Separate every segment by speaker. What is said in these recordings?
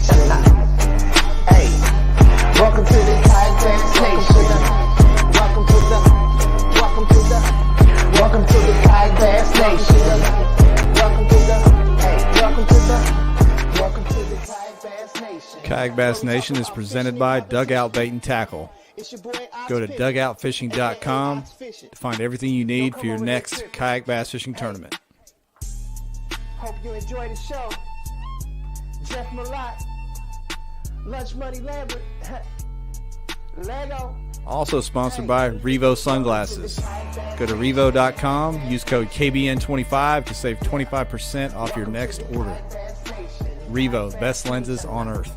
Speaker 1: Nation. Hey, welcome to the Kayak Bass Nation. Welcome to the Kayak Bass Nation. Welcome to the Kayak Bass Nation.
Speaker 2: Kayak Bass Nation is presented by Dugout Bait and Tackle. Go to dugoutfishing.com to find everything you need for your next kayak bass fishing tournament.
Speaker 1: Hope you enjoy the show. Jeff Malott, Lunch Money Lambert, Lego.
Speaker 2: Also sponsored by Revo Sunglasses. Go to revo.com, use code KBN25 to save 25% off your next order. Revo, best lenses on earth.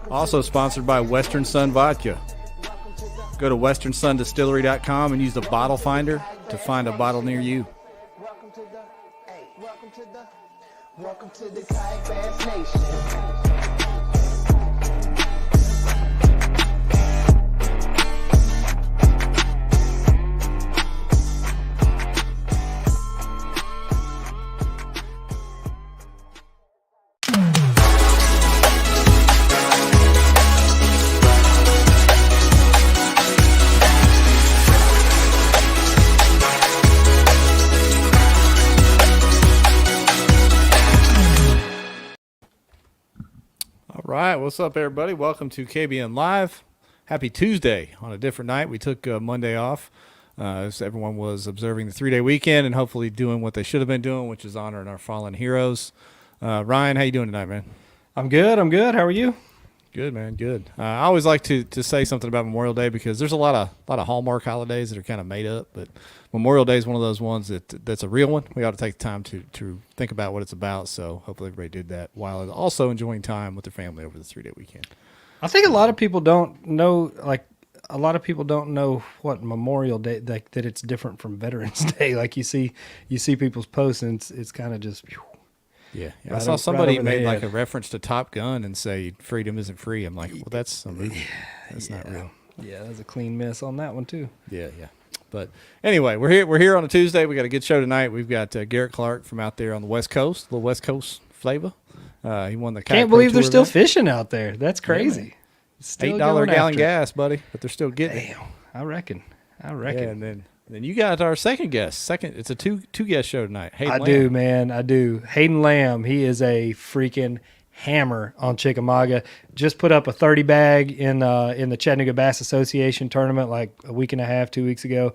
Speaker 2: Also sponsored by Western Sun Vodka. Go to westernsundistillery.com and use the bottle finder to find a bottle near you.
Speaker 1: Welcome to the Kayak Bass Nation.
Speaker 2: All right, what's up, everybody? Welcome to KBN Live. Happy Tuesday on a different night. We took Monday off as everyone was observing the 3-day weekend and hopefully doing what they should have been doing, which is honoring our fallen heroes. Ryan, how you doing tonight, man?
Speaker 3: I'm good. How are you?
Speaker 2: Good, man. Good. I always like to say something about Memorial Day because there's a lot of hallmark holidays that are kind of made up, but Memorial Day is one of those ones that's a real one. We ought to take the time to think about what it's about. So hopefully everybody did that while also enjoying time with their family over the 3-day weekend.
Speaker 3: I think a lot of people don't know, what Memorial Day, that it's different from Veterans Day. Like you see people's posts and it's kind of just.
Speaker 2: Yeah. I saw somebody made like a reference to Top Gun and say freedom isn't free. I'm like, well, that's a movie. That's not real.
Speaker 3: Yeah, that's a clean miss on that one too.
Speaker 2: Yeah. But anyway, we're here on a Tuesday. We got a good show tonight. We've got Garret Clark from out there on the West Coast, a little West Coast flavor. He won the
Speaker 3: Can't believe they're still fishing out there. That's crazy.
Speaker 2: Yeah, $8 a gallon gas, buddy, but they're still getting it.
Speaker 3: Damn, I reckon.
Speaker 2: Yeah, and then you got our second guest. It's a two guest show tonight. Haden Lamb.
Speaker 3: Do, man. I do. Haden Lamb. He is a freaking hammer on Chickamauga. Just put up a 30 bag in the Chattanooga Bass Association tournament like a week and a half, 2 weeks ago.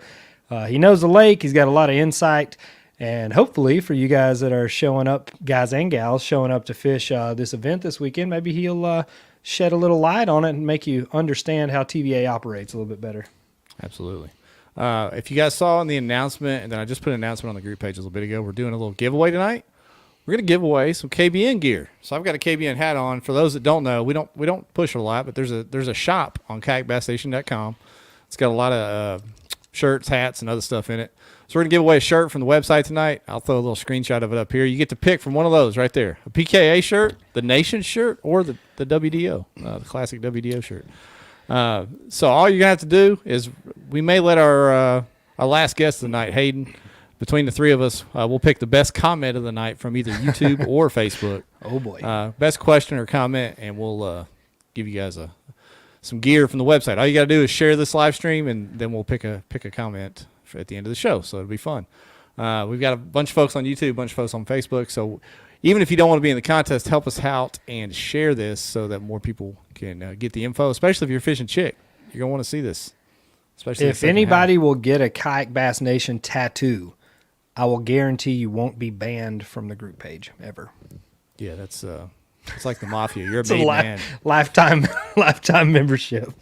Speaker 3: He knows the lake. He's got a lot of insight. And hopefully for you guys that are showing up, guys and gals, showing up to fish this event this weekend, maybe he'll shed a little light on it and make you understand how TVA operates a little bit better.
Speaker 2: Absolutely. If you guys saw in the announcement, and then I just put an announcement on the group page a little bit ago, we're doing a little giveaway tonight. We're going to give away some KBN gear. So I've got a KBN hat on. For those that don't know, we don't push it a lot, but there's a shop on kayakbassnation.com. It's got a lot of shirts, hats, and other stuff in it. So we're going to give away a shirt from the website tonight. I'll throw a little screenshot of it up here. You get to pick from one of those right there. A PKA shirt, the Nation shirt, or the WDO, the classic WDO shirt. So all you're going to have to do is we may let our last guest of the night, Haden, between the three of us, we'll pick the best comment of the night from either YouTube or Facebook.
Speaker 3: Oh, boy.
Speaker 2: Best question or comment, and we'll give you guys some gear from the website. All you got to do is share this live stream, and then we'll pick a comment at the end of the show, so it'll be fun. We've got a bunch of folks on YouTube, a bunch of folks on Facebook, so even if you don't want to be in the contest, help us out and share this so that more people can get the info, especially if you're fishing chick. You're going to want to see this. Especially
Speaker 3: if anybody will get a Kayak Bass Nation tattoo, I will guarantee you won't be banned from the group page ever.
Speaker 2: Yeah, that's it's like the mafia. You're a made man.
Speaker 3: Lifetime membership.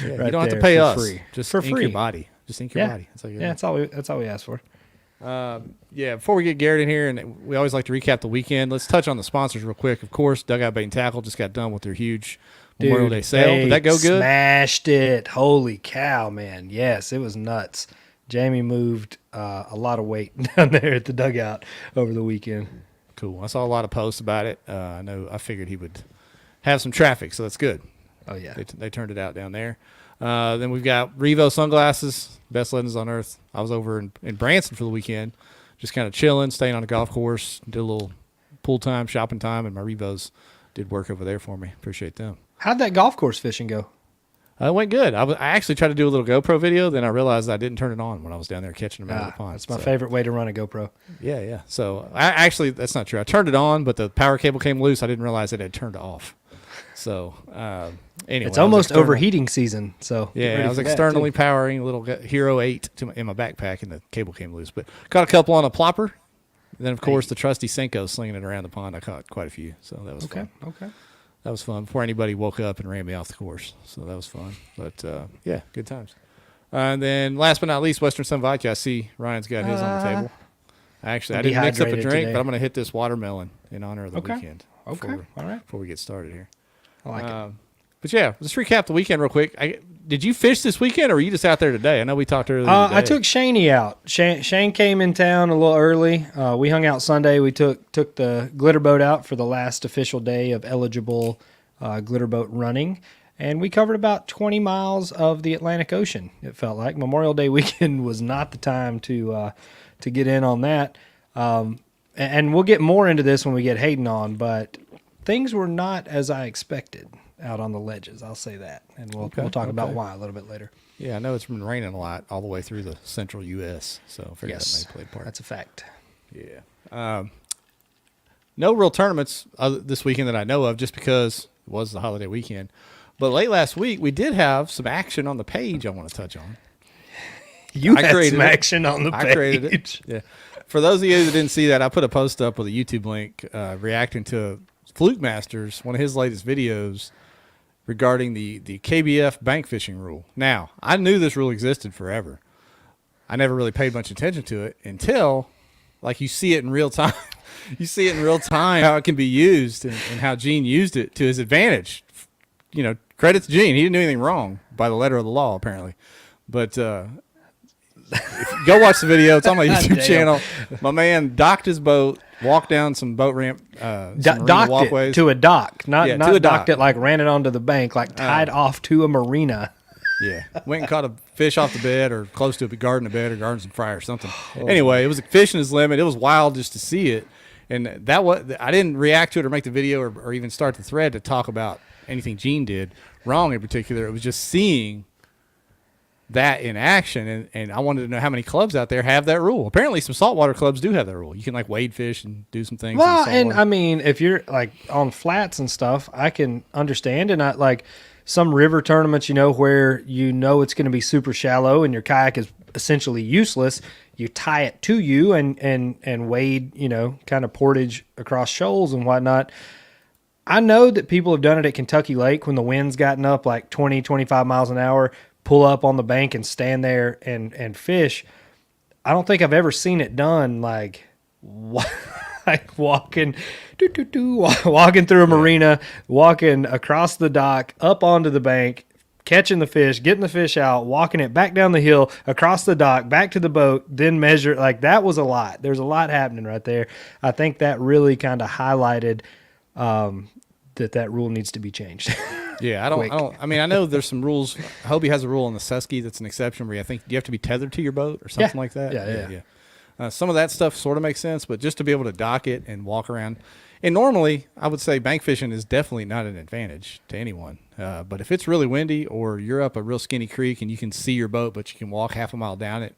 Speaker 2: Yeah,
Speaker 3: right,
Speaker 2: you don't have to pay us.
Speaker 3: Free.
Speaker 2: Just
Speaker 3: for
Speaker 2: ink
Speaker 3: free.
Speaker 2: your body. Just ink your body.
Speaker 3: That's all we ask for.
Speaker 2: Before we get Garret in here, and we always like to recap the weekend, let's touch on the sponsors real quick. Of course, Dugout Bait and Tackle just got done with their huge Memorial Day sale. Did that go good?
Speaker 3: Smashed it. Holy cow, man. Yes, it was nuts. Jamie moved a lot of weight down there at the dugout over the weekend.
Speaker 2: Cool. I saw a lot of posts about it. I figured he would have some traffic, so that's good.
Speaker 3: Oh, yeah.
Speaker 2: They turned it out down there. Then we've got Revo Sunglasses, best lenses on earth. I was over in Branson for the weekend, just kind of chilling, staying on a golf course, did a little pool time, shopping time, and my Revos did work over there for me. Appreciate them.
Speaker 3: How'd that golf course fishing go?
Speaker 2: It went good. I actually tried to do a little GoPro video, then I realized I didn't turn it on when I was down there catching them out of the pond.
Speaker 3: That's my favorite way to run a GoPro.
Speaker 2: Yeah. So that's not true. I turned it on, but the power cable came loose. I didn't realize it had turned off. So anyway,
Speaker 3: it's almost overheating season. So
Speaker 2: yeah, I was externally powering a little Hero 8 in my backpack, and the cable came loose. But caught a couple on a plopper. And then, of course, the trusty Senko slinging it around the pond. I caught quite a few, so that was fun.
Speaker 3: Okay.
Speaker 2: That was fun before anybody woke up and ran me off the course. So that was fun. But, yeah, good times. And then last but not least, Western Sun Vodka. I see Ryan's got his on the table. Actually, I didn't mix up a drink,
Speaker 3: today.
Speaker 2: But I'm going to hit this watermelon in honor of the weekend.
Speaker 3: Okay. All right.
Speaker 2: Before we get started here.
Speaker 3: I like it.
Speaker 2: But, yeah, let's recap the weekend real quick. Did you fish this weekend, or were you just out there today? I know we talked earlier today.
Speaker 3: I took Shaney out. Shane came in town a little early. We hung out Sunday. We took the glitter boat out for the last official day of eligible glitter boat running, and we covered about 20 miles of the Atlantic Ocean. It felt like Memorial Day weekend was not the time to get in on that. And we'll get more into this when we get Haden on, but things were not as I expected out on the ledges. I'll say that, and we'll talk about why a little bit later.
Speaker 2: Yeah, I know it's been raining a lot all the way through the central U.S., so I figured that may have played part.
Speaker 3: That's a fact.
Speaker 2: Yeah. No real tournaments this weekend that I know of, just because it was the holiday weekend. But late last week, we did have some action on the page I want to touch on.
Speaker 3: I created some action on the page.
Speaker 2: I created it. Yeah. For those of you that didn't see that, I put a post up with a YouTube link reacting to Fluke Masters, one of his latest videos, regarding the KBF bank fishing rule. Now, I knew this rule existed forever. I never really paid much attention to it until, like, you see it in real time. You see it in real time, how it can be used and how Gene used it to his advantage. You know, credit to Gene. He didn't do anything wrong by the letter of the law, apparently. But if you go watch the video. It's on my YouTube channel. My man docked his boat, walked down some boat ramp,
Speaker 3: docked
Speaker 2: walkways.
Speaker 3: it to a dock, not
Speaker 2: to a
Speaker 3: docked
Speaker 2: dock.
Speaker 3: it like ran it onto the bank, like tied off to a marina.
Speaker 2: Yeah, went and caught a fish off the bed or close to a garden of bed or gardens and fry or something. Anyway, it was a fishing his limit. It was wild just to see it, and that was I didn't react to it or make the video or even start the thread to talk about anything Gene did wrong in particular. It was just seeing that in action, and I wanted to know how many clubs out there have that rule. Apparently some saltwater clubs do have that rule. You can like wade fish and do some things.
Speaker 3: Well, and I mean, if you're like on flats and stuff, I can understand. And I like some river tournaments, you know, where you know it's going to be super shallow and your kayak is essentially useless. You tie it to you and wade, you know, kind of portage across shoals and whatnot. I know that people have done it at Kentucky Lake when the wind's gotten up like 20, 25 miles an hour, pull up on the bank and stand there and fish. I don't think I've ever seen it done like walking through a marina, walking across the dock, up onto the bank, catching the fish, getting the fish out, walking it back down the hill, across the dock, back to the boat, then measure. Like that was a lot. There's a lot happening right there. I think that really kind of highlighted that rule needs to be changed.
Speaker 2: Yeah, I mean, I know there's some rules. Hobie has a rule on the Susky that's an exception where I think you have to be tethered to your boat or something like that. Yeah. Some of that stuff sort of makes sense, but just to be able to dock it and walk around. And normally, I would say bank fishing is definitely not an advantage to anyone. But if it's really windy or you're up a real skinny creek and you can see your boat, but you can walk half a mile down it,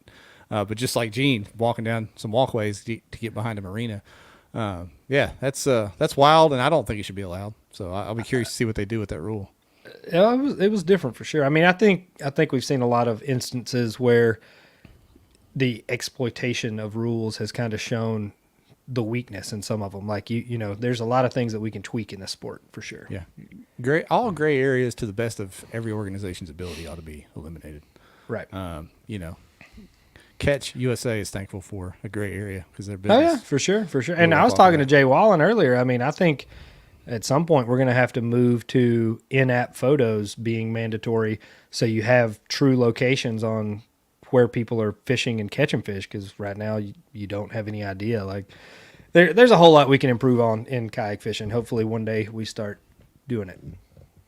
Speaker 2: but just like Gene, walking down some walkways to get behind a marina, that's wild, and I don't think it should be allowed. So I'll be curious to see what they do with that rule.
Speaker 3: Yeah, it was different for sure. I mean, I think we've seen a lot of instances where the exploitation of rules has kind of shown the weakness in some of them. Like you know, there's a lot of things that we can tweak in this sport for sure.
Speaker 2: Yeah, all gray areas to the best of every organization's ability ought to be eliminated.
Speaker 3: Right.
Speaker 2: You know, Catch USA is thankful for a gray area because their business.
Speaker 3: Oh yeah, for sure. And I was talking to Jay Wallen earlier. I mean, I think at some point we're going to have to move to in-app photos being mandatory, so you have true locations on where people are fishing and catching fish. Because right now you don't have any idea. Like there's a whole lot we can improve on in kayak fishing. Hopefully one day we start doing it.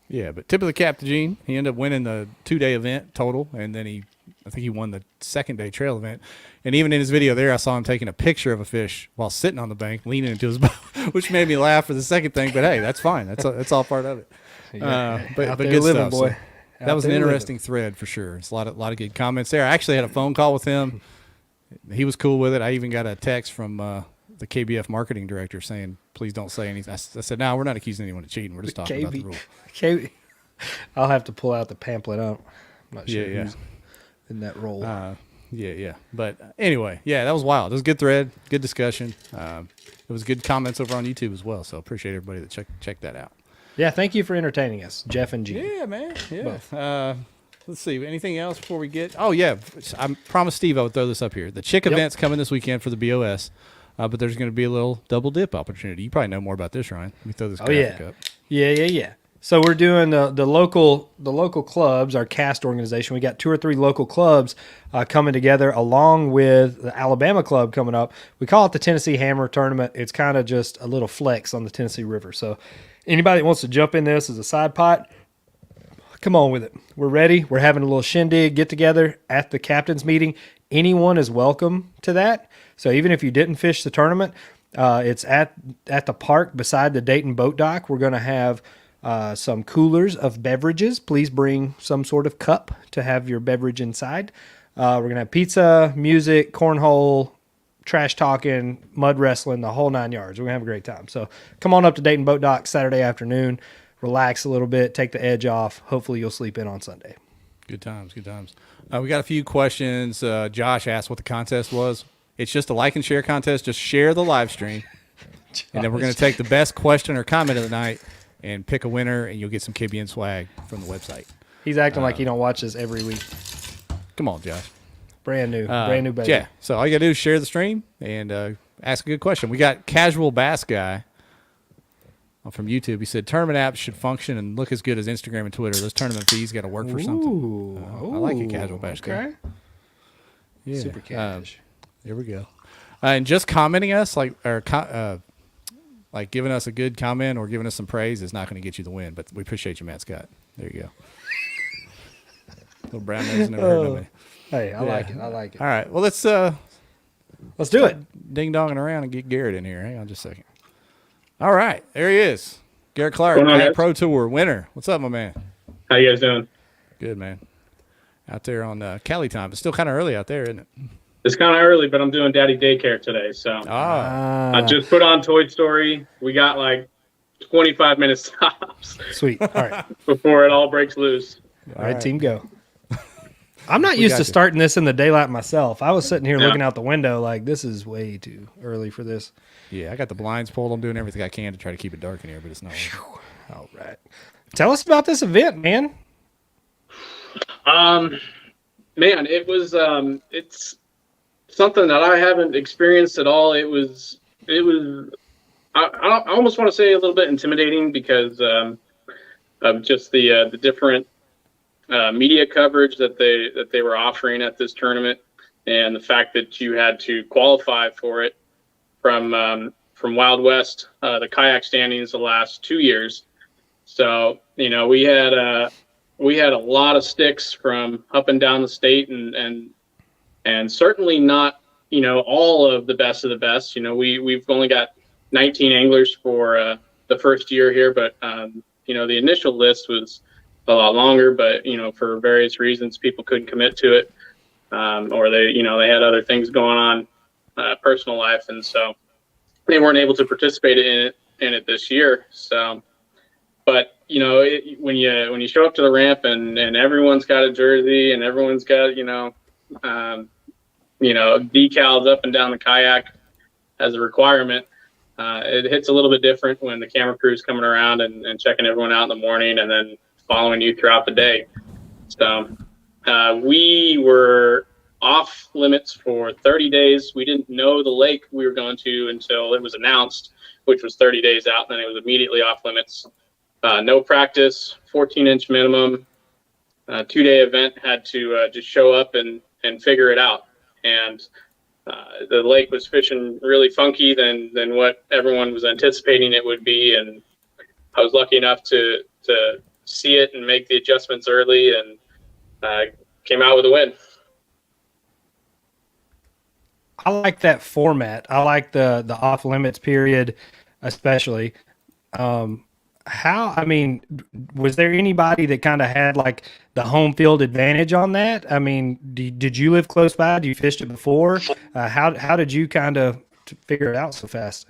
Speaker 2: Yeah, but tip of the cap to Gene. He ended up winning the 2-day event total, and then I think he won the second day trail event. And even in his video there, I saw him taking a picture of a fish while sitting on the bank, leaning into his boat which made me laugh for the second thing. But hey, that's fine. That's all part of it. But good
Speaker 3: living,
Speaker 2: stuff.
Speaker 3: boy.
Speaker 2: So that was an interesting thread for sure. It's a lot of good comments there. I actually had a phone call with him. He was cool with it. I even got a text from the KBF marketing director saying, "Please don't say anything." I said, "No, we're not accusing anyone of cheating. We're just talking about the rule."
Speaker 3: I'll have to pull out the pamphlet. I'm not sure
Speaker 2: Yeah.
Speaker 3: who's in that role.
Speaker 2: Yeah. But anyway, that was wild. It was a good thread, good discussion. It was good comments over on YouTube as well. So appreciate everybody that checked that out.
Speaker 3: Yeah, thank you for entertaining us, Jeff and Gene.
Speaker 2: Yeah, man. Yeah. Let's see. Anything else before we get? Oh, yeah. I promised Steve I would throw this up here. The Chick event's coming this weekend for the BOS, but there's going to be a little double dip opportunity. You probably know more about this, Ryan. Let me throw this graphic up.
Speaker 3: Yeah. So we're doing the local clubs, our cast organization. We got 2 or 3 local clubs coming together along with the Alabama club coming up. We call it the Tennessee Hammer Tournament. It's kind of just a little flex on the Tennessee River. So anybody that wants to jump in this as a side pot, come on with it. We're ready. We're having a little shindig get together at the captain's meeting. Anyone is welcome to that. So even if you didn't fish the tournament, it's at the park beside the Dayton boat dock. We're going to have some coolers of beverages. Please bring some sort of cup to have your beverage inside. We're going to have pizza, music, cornhole, trash talking, mud wrestling, the whole 9 yards. We're going to have a great time. So come on up to Dayton boat dock Saturday afternoon. Relax a little bit, take the edge off. Hopefully you'll sleep in on Sunday.
Speaker 2: Good times. We got a few questions. Josh asked what the contest was. It's just a like and share contest. Just share the live stream. And then we're going to take the best question or comment of the night and pick a winner, and you'll get some KBN swag from the website.
Speaker 3: He's acting like he don't watch this every week.
Speaker 2: Come on, Josh.
Speaker 3: Brand new baby.
Speaker 2: Yeah, so all you got to do is share the stream and ask a good question. We got Casual Bass Guy from YouTube. He said tournament apps should function and look as good as Instagram and Twitter. Those tournament fees got to work for something. I like it, Casual Bass Guy. Yeah.
Speaker 3: Super cash.
Speaker 2: There we go. And just commenting us, like giving us a good comment or giving us some praise is not going to get you the win. But we appreciate you, Matt Scott. There you go. Little brown nose never hurt nobody.
Speaker 3: Hey, I like it.
Speaker 2: All right. Well, let's
Speaker 3: do it.
Speaker 2: Ding-donging around and get Garrett in here. Hang on just a second. All right. There he is. Garrett Clark, Kayak Pro Tour winner. What's up, my man?
Speaker 4: How you guys doing?
Speaker 2: Good, man. Out there on Cali time. It's still kind of early out there, isn't it?
Speaker 4: It's kind of early, but I'm doing daddy daycare today. So I just put on Toy Story. We got like 25 minute stops.
Speaker 3: Sweet. All right.
Speaker 4: Before it all breaks loose.
Speaker 3: All right, team, go. I'm not used to starting this in the daylight myself. I was sitting here looking out the window like this is way too early for this.
Speaker 2: Yeah, I got the blinds pulled. I'm doing everything I can to try to keep it dark in here, but it's not.
Speaker 3: All right. Tell us about this event, man.
Speaker 4: Man, it was it's something that I haven't experienced at all. It was I almost want to say a little bit intimidating because of just the different media coverage that they were offering at this tournament, and the fact that you had to qualify for it from Wild West, the kayak standings the last 2 years. So we had a lot of sticks from up and down the state, and certainly not all of the best of the best. We've only got 19 anglers for the first year here, but the initial list was a lot longer, but for various reasons people couldn't commit to it, or they had other things going on, personal life, and so they weren't able to participate in it this year. So, but when you show up to the ramp and everyone's got a jersey and everyone's got decals up and down the kayak as a requirement, it hits a little bit different when the camera crew's coming around and checking everyone out in the morning and then following you throughout the day. So we were off limits for 30 days. We didn't know the lake we were going to until it was announced, which was 30 days out, and then it was immediately off limits. No practice, 14-inch minimum, 2-day event, had to just show up and figure it out. And the lake was fishing really funky than what everyone was anticipating it would be, and I was lucky enough to see it and make the adjustments early, and came out with a win.
Speaker 3: I like that format. I like the off limits period. especially. I mean, was there anybody that kind of had like the home field advantage on that? I mean, did you live close by? Do you fished it before? How did you kind of figure it out so fast?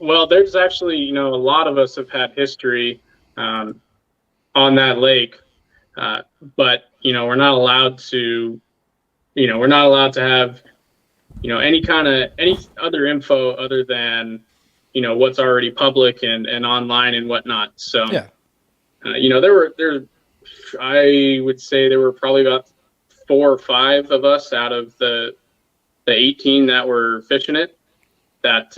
Speaker 4: Well, there's actually, a lot of us have had history on that lake, but we're not allowed to, have, any other info other than, what's already public and online and whatnot. So,
Speaker 3: Yeah.
Speaker 4: I would say there were probably about 4 or 5 of us out of the 18 that were fishing it that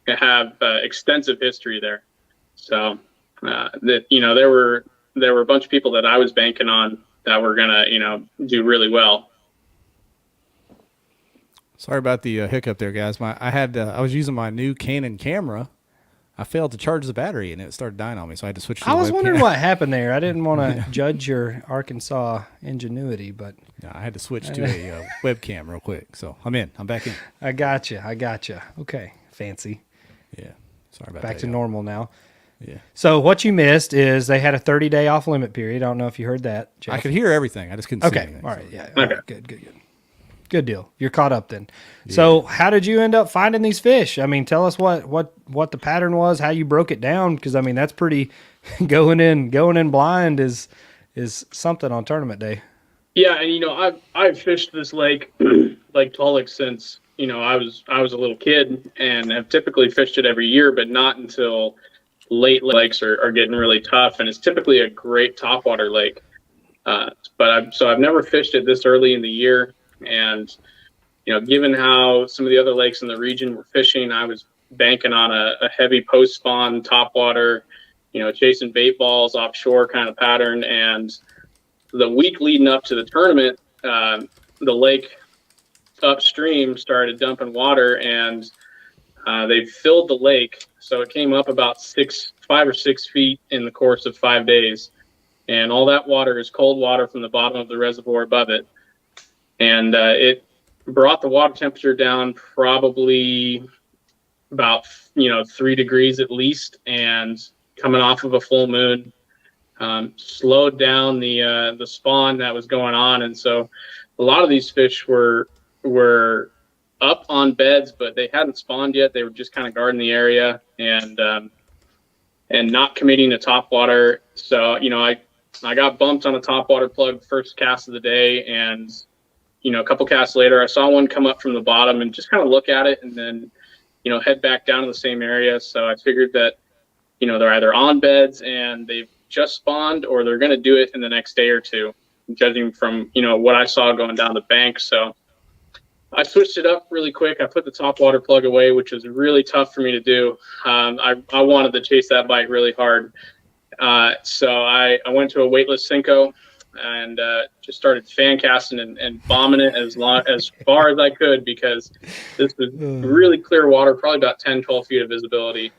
Speaker 4: have extensive history there. So there were a bunch of people that I was banking on that were gonna do really well.
Speaker 2: Sorry about the hiccup there, guys. I was using my new Canon camera. I failed to charge the battery and it started dying on me, so I had to switch to the
Speaker 3: I was
Speaker 2: webcam.
Speaker 3: wondering what happened there. I didn't want to judge your Arkansas ingenuity, but
Speaker 2: Yeah, I had to switch to a webcam real quick. So I'm back in.
Speaker 3: I gotcha. Okay, fancy.
Speaker 2: Yeah, sorry about that.
Speaker 3: Back to
Speaker 2: y'all.
Speaker 3: normal now.
Speaker 2: Yeah,
Speaker 3: So what you missed is they had a 30-day off limit period. I don't know if you heard that, Jeff.
Speaker 2: I could hear everything. I just couldn't see
Speaker 3: Okay.
Speaker 2: anything.
Speaker 3: All right. Yeah.
Speaker 4: Okay.
Speaker 3: All right. Good deal. You're caught up then. Yeah. So how did you end up finding these fish? I mean, tell us what the pattern was, how you broke it down, because I mean that's pretty. going in blind is something on tournament day.
Speaker 4: Yeah, and I've fished this lake, Lake Tulloch, since I was a little kid, and have typically fished it every year, but not until late lakes are getting really tough, and it's typically a great topwater lake. So I've never fished it this early in the year, and given how some of the other lakes in the region were fishing, I was banking on a heavy post spawn topwater, chasing bait balls offshore kind of pattern. And the week leading up to the tournament, the lake upstream started dumping water, and they filled the lake, so it came up about 5 or 6 feet in the course of 5 days. And all that water is cold water from the bottom of the reservoir above it. And it brought the water temperature down probably about 3 degrees at least, and coming off of a full moon, slowed down the spawn that was going on. And so a lot of these fish were up on beds, but they hadn't spawned yet. They were just kind of guarding the area and not committing to topwater. So I got bumped on a topwater plug first cast of the day, and a couple casts later, I saw one come up from the bottom and just kind of look at it, and then head back down to the same area. So I figured that they're either on beds and they've just spawned, or they're going to do it in the next day or two, judging from what I saw going down the bank. So I switched it up really quick. I put the topwater plug away, which was really tough for me to do. I wanted to chase that bite really hard. So I went to a weightless Senko and just started fan casting and bombing it as far as I could, because this was really clear water, probably about 10, 12 feet of visibility.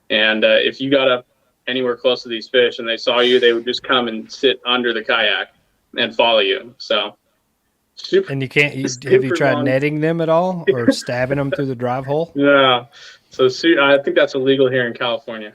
Speaker 4: And if you got up anywhere close to these fish and they saw you, they would just come and sit under the kayak and follow you. So super.
Speaker 3: And have you tried netting them at all, or stabbing them through the drive hole?
Speaker 4: Yeah. So I think that's illegal here in California.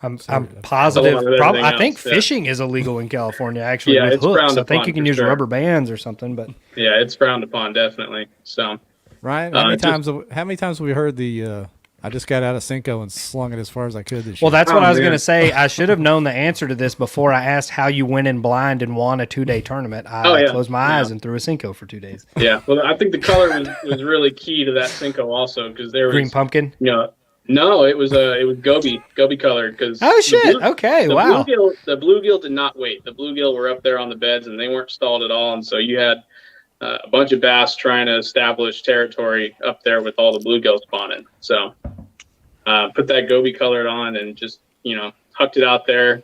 Speaker 3: I'm positive. I think
Speaker 4: else,
Speaker 3: fishing is illegal in California, actually, with
Speaker 4: it's
Speaker 3: hooks. I think
Speaker 4: upon
Speaker 3: you can use rubber bands or something. But
Speaker 4: yeah, it's frowned upon, definitely. So,
Speaker 2: Ryan, how many times have we heard the I just got out of Cinco and slung it as far as I could this year?
Speaker 3: Well, that's what I was going to say. I should have known the answer to this before I asked how you went in blind and won a 2-day tournament. I closed my eyes and threw a Cinco for 2 days.
Speaker 4: Yeah, well, I think the color was really key to that Cinco also, because there was
Speaker 3: green pumpkin.
Speaker 4: No, it was goby colored. Because
Speaker 3: wow.
Speaker 4: The bluegill did not wait. The bluegill were up there on the beds and they weren't stalled at all, and so you had a bunch of bass trying to establish territory up there with all the bluegill spawning. So put that goby colored on and just hucked it out there.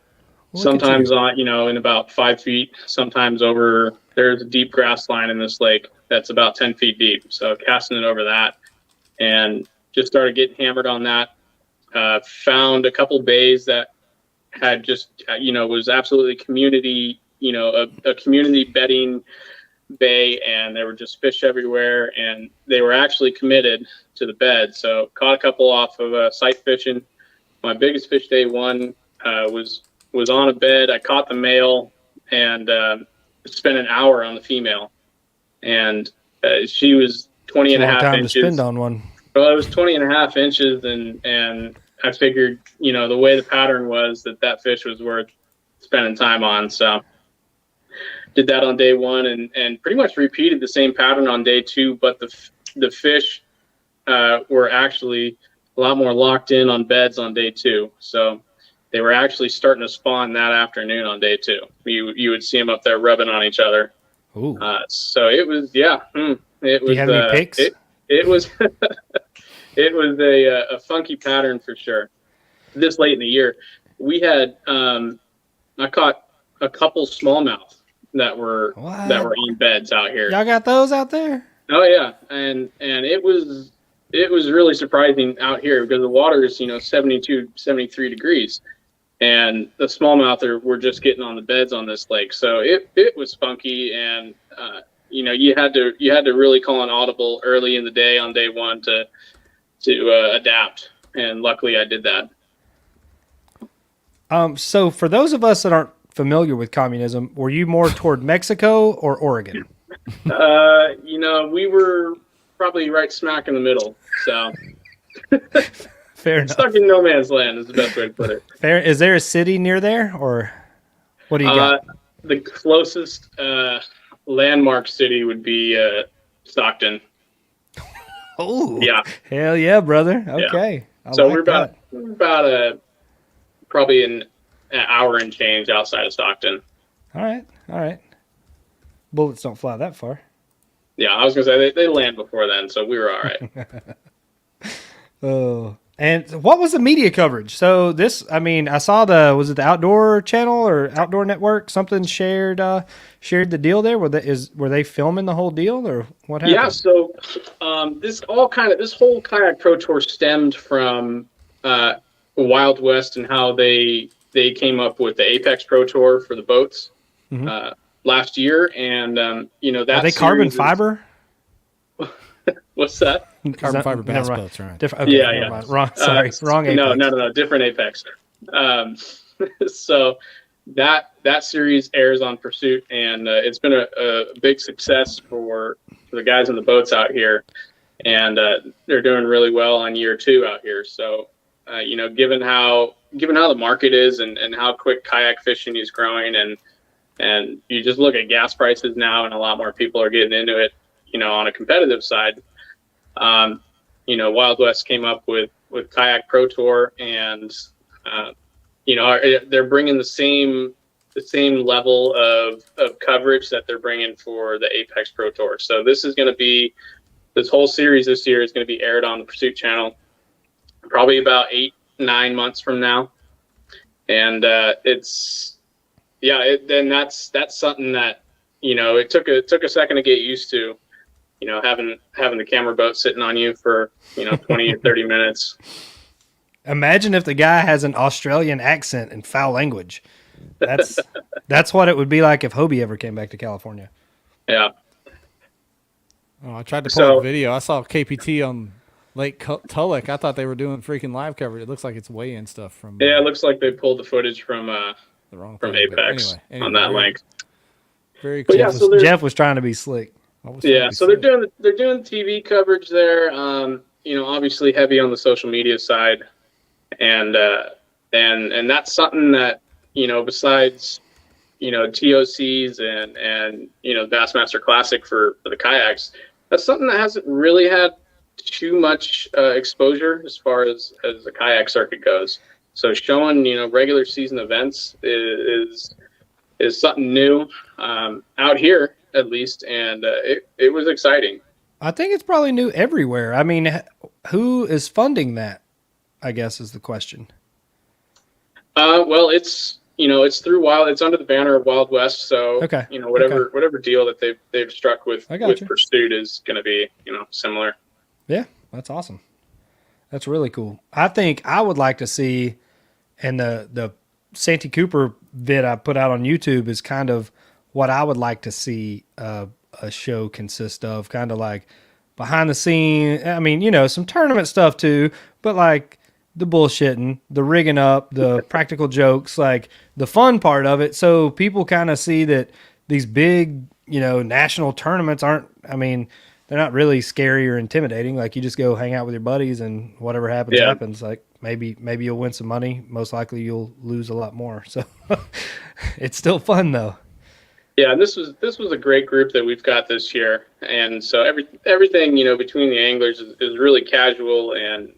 Speaker 4: Sometimes on in about 5 feet. Sometimes over. There's a deep grass line in this lake that's about 10 feet deep. So casting it over that and just started getting hammered on that. Found a couple bays that had just was absolutely community. A community bedding bay, and there were just fish everywhere, and they were actually committed to the bed. So caught a couple off of sight fishing. My biggest fish day one was on a bed. I caught the male and spent an hour on the female, and she was 20 and a half
Speaker 3: time
Speaker 4: inches.
Speaker 3: to spend on one.
Speaker 4: Well, it was 20 and a half inches, and I figured, the way the pattern was, that fish was worth spending time on. So did that on day one, and pretty much repeated the same pattern on day two, but the fish were actually a lot more locked in on beds on day two. So they were actually starting to spawn that afternoon on day two. You would see them up there rubbing on each other.
Speaker 3: Ooh.
Speaker 4: So it was, it was.
Speaker 3: Do you have any pics?
Speaker 4: It was it was a funky pattern for sure. This late in the year, we had I caught a couple smallmouth that were on beds out here.
Speaker 3: Y'all got those out there?
Speaker 4: Oh yeah, and it was really surprising out here because the water is 72, 73 degrees, and the smallmouth were just getting on the beds on this lake. So it was funky, and you had to really call an audible early in the day on day one to adapt, and luckily I did that.
Speaker 3: So for those of us that aren't familiar with communism, were you more toward Mexico or Oregon?
Speaker 4: We were probably right smack in the middle. So
Speaker 3: Fair enough.
Speaker 4: Stuck in no man's land is the best way to put it.
Speaker 3: Fair. Is there a city near there, or what do you got?
Speaker 4: The closest landmark city would be Stockton.
Speaker 3: Oh,
Speaker 4: yeah.
Speaker 3: Hell yeah, brother. Okay.
Speaker 4: Yeah. So we're about probably an hour and change outside of Stockton.
Speaker 3: All right. Bullets don't fly that far.
Speaker 4: Yeah, I was gonna say they land before then, so we were all right.
Speaker 3: Oh, and what was the media coverage? So this, I saw was it the Outdoor Channel or Outdoor Network? Something shared the deal there. Were they filming the whole deal, or what happened?
Speaker 4: Yeah. So this whole kayak pro tour stemmed from Wild West and how they came up with the Apex Pro Tour for the boats last year, and that
Speaker 3: are they carbon fiber?
Speaker 4: What's that?
Speaker 2: Carbon fiber bass boats, right?
Speaker 3: Okay,
Speaker 4: yeah.
Speaker 3: Wrong. Sorry, wrong. Apex.
Speaker 4: No, different Apex. So that series airs on Pursuit, and it's been a big success for the guys in the boats out here, and they're doing really well on year two out here. So given how the market is and how quick kayak fishing is growing, and you just look at gas prices now, and a lot more people are getting into it, on a competitive side. Wild West came up with Kayak Pro Tour, and they're bringing the same level of coverage that they're bringing for the Apex Pro Tour. So this whole series this year is going to be aired on the Pursuit channel probably about 8-9 months from now, and that's something that it took a second to get used to, having the camera boat sitting on you for 20 or 30 minutes.
Speaker 3: Imagine if the guy has an Australian accent and foul language. That's what it would be like if Hobie ever came back to California.
Speaker 4: Yeah.
Speaker 2: Oh, I tried to pull up a video. I saw KPT on Lake Tulloch. I thought they were doing freaking live coverage. It looks like it's weigh-in stuff from.
Speaker 4: Yeah, it looks like they pulled the footage from
Speaker 2: the wrong
Speaker 4: from
Speaker 2: thing,
Speaker 4: Apex on that link.
Speaker 2: Very cool.
Speaker 4: Yeah,
Speaker 3: Jeff was trying to be slick.
Speaker 4: Yeah, so they're doing TV coverage there. Obviously heavy on the social media side, and that's something that besides TOCs and Bassmaster Classic for the kayaks, that's something that hasn't really had too much exposure as far as the kayak circuit goes. So showing regular season events is something new out here, at least, and it was exciting.
Speaker 3: I think it's probably new everywhere. I mean, who is funding that, I guess, is the question.
Speaker 4: Well, it's through it's under the banner of Wild West, so
Speaker 3: okay.
Speaker 4: Whatever deal that they've struck with
Speaker 3: you.
Speaker 4: Pursuit is going to be similar.
Speaker 3: Yeah, that's awesome. That's really cool. I think I would like to see, and the Santee Cooper vid I put out on YouTube is kind of what I would like to see a a show consist of? Kind of like behind the scene. I mean, you know, some tournament stuff too, but like the bullshitting, the rigging up, the practical jokes, like the fun part of it. So people kind of see that these big, you know, national tournaments aren't, I mean, they're not really scary or intimidating. Like you just go hang out with your buddies and whatever happens, happens. Like maybe you'll win some money. Most likely you'll lose a lot more. So it's still fun though.
Speaker 4: Yeah, and this was a great group that we've got this year, and so everything, you know, between the anglers is really casual, and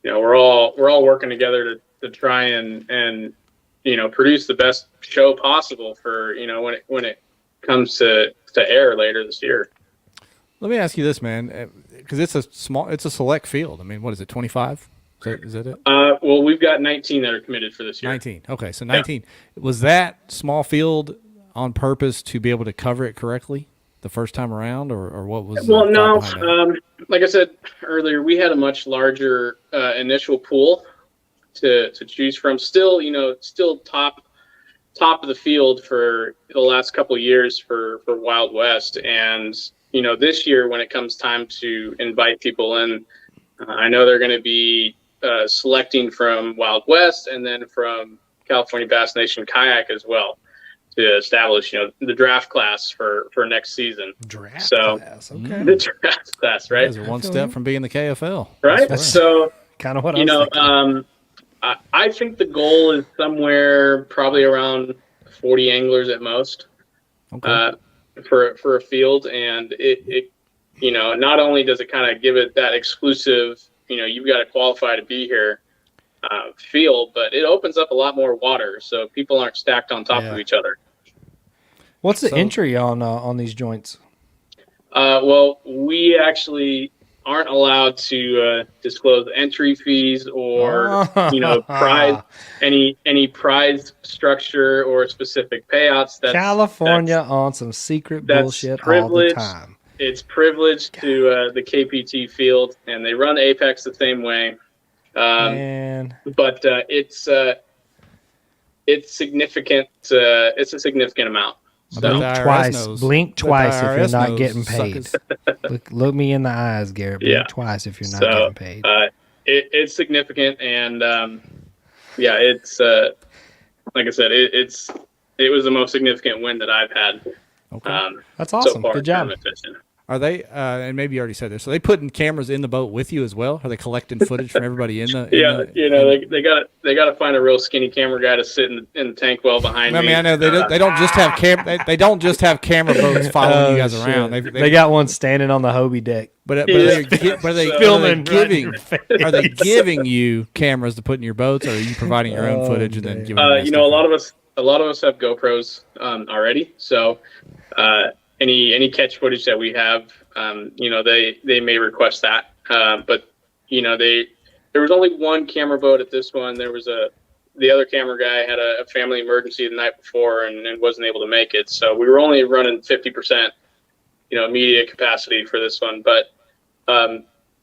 Speaker 4: you know, we're all working together to try and you know, produce the best show possible for, you know, when it comes to air later this year.
Speaker 2: Let me ask you this, man, because it's a select field. I mean, what is it, 25? Is that it?
Speaker 4: Well, we've got 19 that are committed for this year.
Speaker 2: 19. Okay, so 19. Yeah. Was that small field on purpose to be able to cover it correctly the first time around, or what was?
Speaker 4: Well, no. Like I said earlier, we had a much larger initial pool to choose from. Still, you know, top of the field for the last couple of years for Wild West, and you know, this year when it comes time to invite people in, I know they're going to be selecting from Wild West and then from California Bass Nation Kayak as well, to establish, you know, the draft class for next season.
Speaker 3: Class, okay.
Speaker 4: The draft class, right?
Speaker 2: You guys are one step from being the KFL,
Speaker 4: right? So
Speaker 3: kind of what
Speaker 4: you know.
Speaker 3: thinking.
Speaker 4: I think the goal is somewhere probably around 40 anglers at most, for a field, and it you know, not only does it kind of give it that exclusive, you know, you've got to qualify to be here feel, but it opens up a lot more water, so people aren't stacked on top of each other.
Speaker 3: What's the entry on these joints?
Speaker 4: Well, we actually aren't allowed to disclose entry fees or you know, any prize structure or specific payouts.
Speaker 3: California on some secret bullshit all the time.
Speaker 4: It's privileged to the KPT field, and they run Apex the same way. But it's signifiant. It's a significant amount.
Speaker 2: So
Speaker 3: blink twice if you're not getting paid. Look me in the eyes, Garrett. Blink twice if you're not getting paid.
Speaker 4: It's significant, and it's like I said, it was the most significant win that I've had.
Speaker 2: Okay.
Speaker 3: That's awesome.
Speaker 4: So far.
Speaker 3: Good job.
Speaker 2: Are they? And maybe you already said this. Are they putting cameras in the boat with you as well? Are they collecting footage from everybody in the?
Speaker 4: They got to find a real skinny camera guy to sit in the tank well behind me.
Speaker 2: I mean, I know they don't just have they don't just have camera boats following you guys around.
Speaker 3: They got one standing on the Hobie deck.
Speaker 2: But are they filming? Are they giving you cameras to put in your boats, or are you providing your own footage and then giving?
Speaker 4: You know, a lot of us have GoPros already, so. Any catch footage that we have, you know, they may request that. But you know, there was only one camera boat at this one. There was the other camera guy had a family emergency the night before and wasn't able to make it. So we were only running 50%, you know, media capacity for this one. But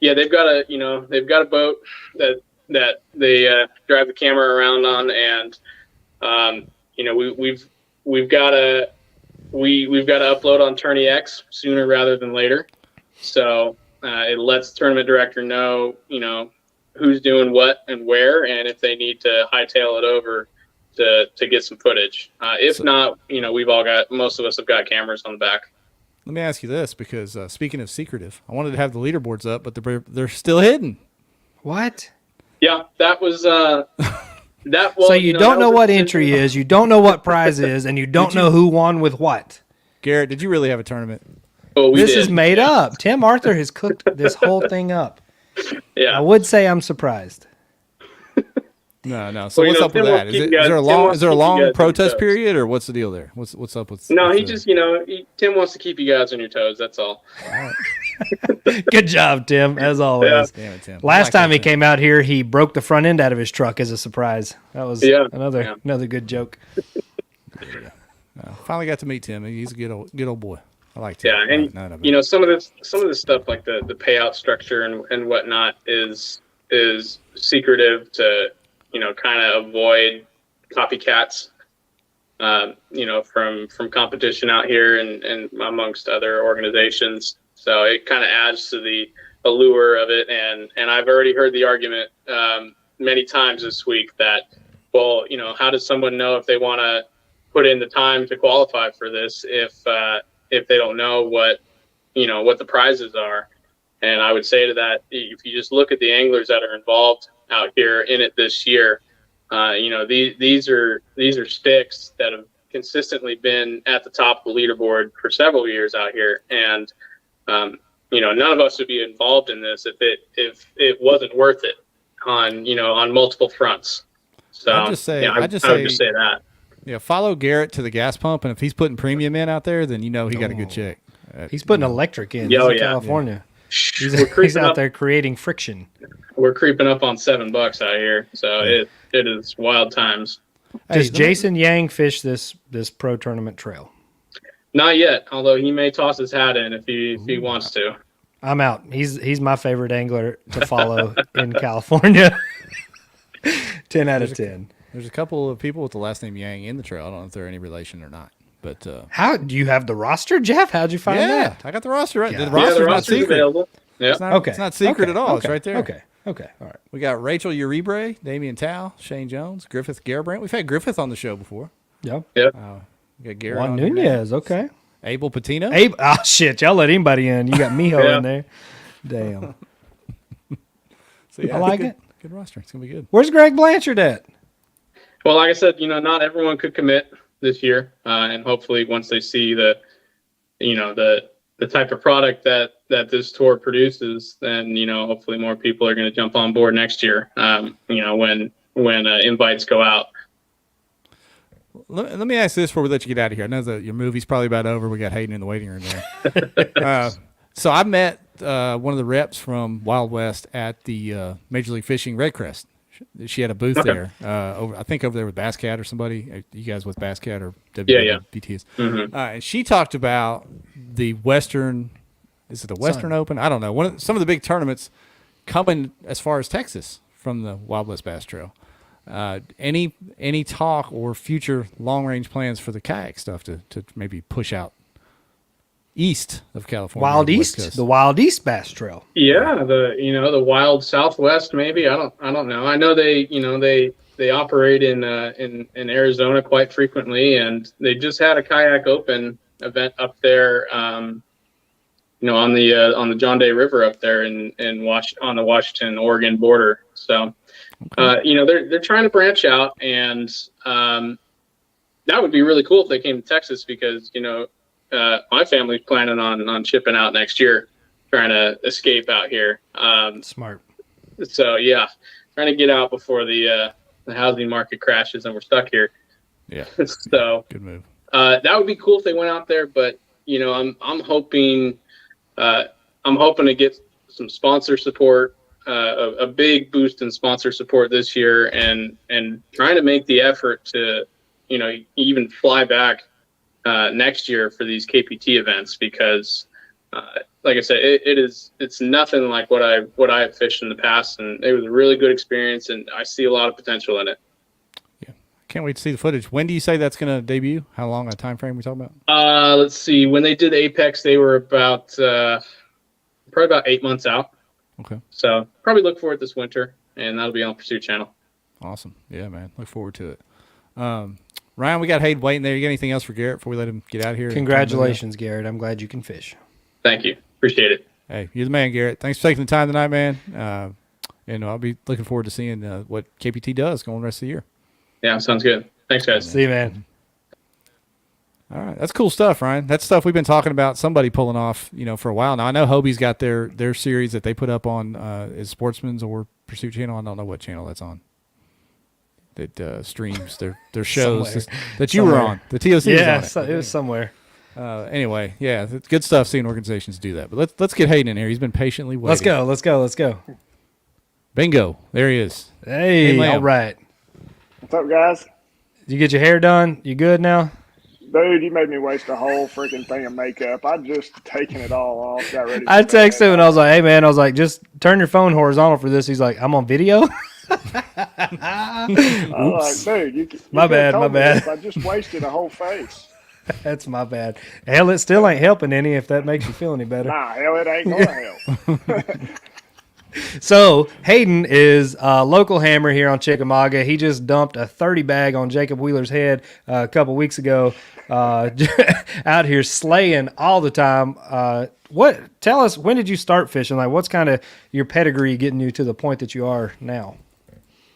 Speaker 4: they've got a boat that they drive the camera around on, and you know, we've got to upload on Tourney X sooner rather than later. So it lets the tournament director know, you know, who's doing what and where, and if they need to hightail it over to get some footage. If not, you know, most of us have got cameras on the back.
Speaker 2: Let me ask you this, because speaking of secretive, I wanted to have the leaderboards up, but they're still hidden.
Speaker 3: What?
Speaker 4: Yeah, that was
Speaker 3: so you don't know what entry is, you don't know what prize is, and you don't know who won with what.
Speaker 2: Garrett, did you really have a tournament?
Speaker 4: Oh,
Speaker 3: this is made up. Tim Arthur has cooked this whole thing up.
Speaker 4: Yeah,
Speaker 3: I would say I'm surprised.
Speaker 2: No. So what's up with that? Is there a long protest period, or what's the deal there? What's up with?
Speaker 4: No, he just, you know, Tim wants to keep you guys on your toes. That's all.
Speaker 3: Good job, Tim, as always.
Speaker 2: Yeah. Damn it, Tim.
Speaker 3: Last time he came out here, he broke the front end out of his truck as a surprise. That was another good joke.
Speaker 2: Finally got to meet Tim. He's a good old boy. I like Tim.
Speaker 4: Yeah, and you know, some of this stuff, like the payout structure and whatnot, is secretive to, you know, kind of avoid copycats. from competition out here and amongst other organizations. So it kind of adds to the allure of it. And I've already heard the argument many times this week that, well, how does someone know if they want to put in the time to qualify for this if they don't know what the prizes are? And I would say to that, if you just look at the anglers that are involved out here in it this year, these are sticks that have consistently been at the top of the leaderboard for several years out here. And, none of us would be involved in this if it wasn't worth it on multiple fronts. So I would just say that.
Speaker 2: Yeah, follow Garret to the gas pump, and if he's putting premium in out there, then he got a good check.
Speaker 3: He's putting electric in. He's in California. Yeah. He's out there creating friction.
Speaker 4: We're creeping up on $7 out here, so it is wild times.
Speaker 3: Does Jason Yang fish this pro tournament trail?
Speaker 4: Not yet, although he may toss his hat in if he wants to.
Speaker 3: I'm out. He's my favorite angler to follow in California. 10 out of 10.
Speaker 2: There's a couple of people with the last name Yang in the trail. I don't know if they're any relation or not. But
Speaker 3: how do you have the roster, Jeff? How'd you find that?
Speaker 2: I got the roster right.
Speaker 3: Yeah.
Speaker 2: The roster's not secret.
Speaker 4: Available. Yeah.
Speaker 2: It's not secret at all.
Speaker 3: Okay.
Speaker 2: It's right there.
Speaker 3: Okay. All right.
Speaker 2: We got Rachel Uribe, Damian Tao, Shane Jones, Griffith Garbrandt. We've had Griffith on the show before.
Speaker 3: Yep.
Speaker 4: Yep.
Speaker 2: We got Garret
Speaker 3: Juan
Speaker 2: on
Speaker 3: Nunez. Okay.
Speaker 2: Abel Patino.
Speaker 3: Oh shit! Y'all let anybody in. You got Miho in there. Damn.
Speaker 2: So
Speaker 3: I like it.
Speaker 2: Good roster. It's gonna be good.
Speaker 3: Where's Greg Blanchard at?
Speaker 4: Well, like I said, not everyone could commit this year, and hopefully once they see the type of product that this tour produces, then hopefully more people are going to jump on board next year. When invites go out.
Speaker 2: Let me ask this before we let you get out of here. I know that your movie's probably about over. We got Haden in the waiting room there. So I met one of the reps from Wild West at the Major League Fishing Red Crest. She had a booth there, over there with Bass Cat or somebody. You guys with Bass Cat or WWBT?
Speaker 4: Mm-hmm.
Speaker 2: And she talked about the Western. Is it the Western Open? I don't know. Some of the big tournaments coming as far as Texas from the Wild West Bass Trail. Any talk or future long range plans for the kayak stuff to maybe push out east of California?
Speaker 3: The Wild East Bass Trail.
Speaker 4: Yeah, the Wild Southwest maybe. I don't know. I know they operate in Arizona quite frequently, and they just had a kayak open event up there. On the John Day River up there on the Washington-Oregon border. So. They're trying to branch out, and that would be really cool if they came to Texas because my family's planning on shipping out next year, trying to escape out here.
Speaker 3: Smart.
Speaker 4: So trying to get out before the housing market crashes and we're stuck here.
Speaker 2: Yeah.
Speaker 4: So
Speaker 2: good move.
Speaker 4: That would be cool if they went out there, but I'm hoping to get some sponsor support. A big boost in sponsor support this year, and trying to make the effort to, even fly back next year for these KPT events because, like I said, it's nothing like what I've fished in the past, and it was a really good experience, and I see a lot of potential in it.
Speaker 2: Yeah, can't wait to see the footage. When do you say that's going to debut? How long a time frame we talking about?
Speaker 4: Let's see. When they did Apex, they were about probably about 8 months out.
Speaker 2: Okay.
Speaker 4: So probably look for it this winter, and that'll be on Pursuit Channel.
Speaker 2: Awesome. Yeah, man. Look forward to it. Ryan, we got Haden waiting there. You got anything else for Garret before we let him get out of here?
Speaker 3: Congratulations, Garret. I'm glad you can fish.
Speaker 4: Thank you. Appreciate it.
Speaker 2: Hey, you're the man, Garret. Thanks for taking the time tonight, man. And I'll be looking forward to seeing what KPT does going the rest of the year.
Speaker 4: Yeah, sounds good. Thanks, guys.
Speaker 3: See you, man.
Speaker 2: All right, that's cool stuff, Ryan. That's stuff we've been talking about. Somebody pulling off, for a while now. I know Hobie's got their series that they put up on is Sportsman's or Pursuit Channel. I don't know what channel that's on. That streams their shows that you were on. The TOC was on it.
Speaker 3: It was somewhere.
Speaker 2: Anyway, yeah, it's good stuff seeing organizations do that. But let's get Haden in here. He's been patiently waiting.
Speaker 3: Let's go.
Speaker 2: Bingo, there he is.
Speaker 3: Hey, all right.
Speaker 5: What's up, guys?
Speaker 3: Did you get your hair done? You good now?
Speaker 5: Dude, you made me waste a whole freaking thing of makeup. I'd just taken it all off, got ready.
Speaker 3: I texted him and I was like, hey, man, just turn your phone horizontal for this. He's like, I'm on video?
Speaker 5: I'm like, dude, you
Speaker 3: My bad,
Speaker 5: told
Speaker 3: my
Speaker 5: me
Speaker 3: bad.
Speaker 5: this. I just wasted a whole face.
Speaker 3: That's my bad. Hell, it still ain't helping any if that makes you feel any better.
Speaker 5: Nah, hell, it ain't gonna help.
Speaker 3: So Haden is a local hammer here on Chickamauga. He just dumped a 30 bag on Jacob Wheeler's head a couple weeks ago. Out here slaying all the time. Tell us, when did you start fishing? Like, what's kind of your pedigree getting you to the point that you are now?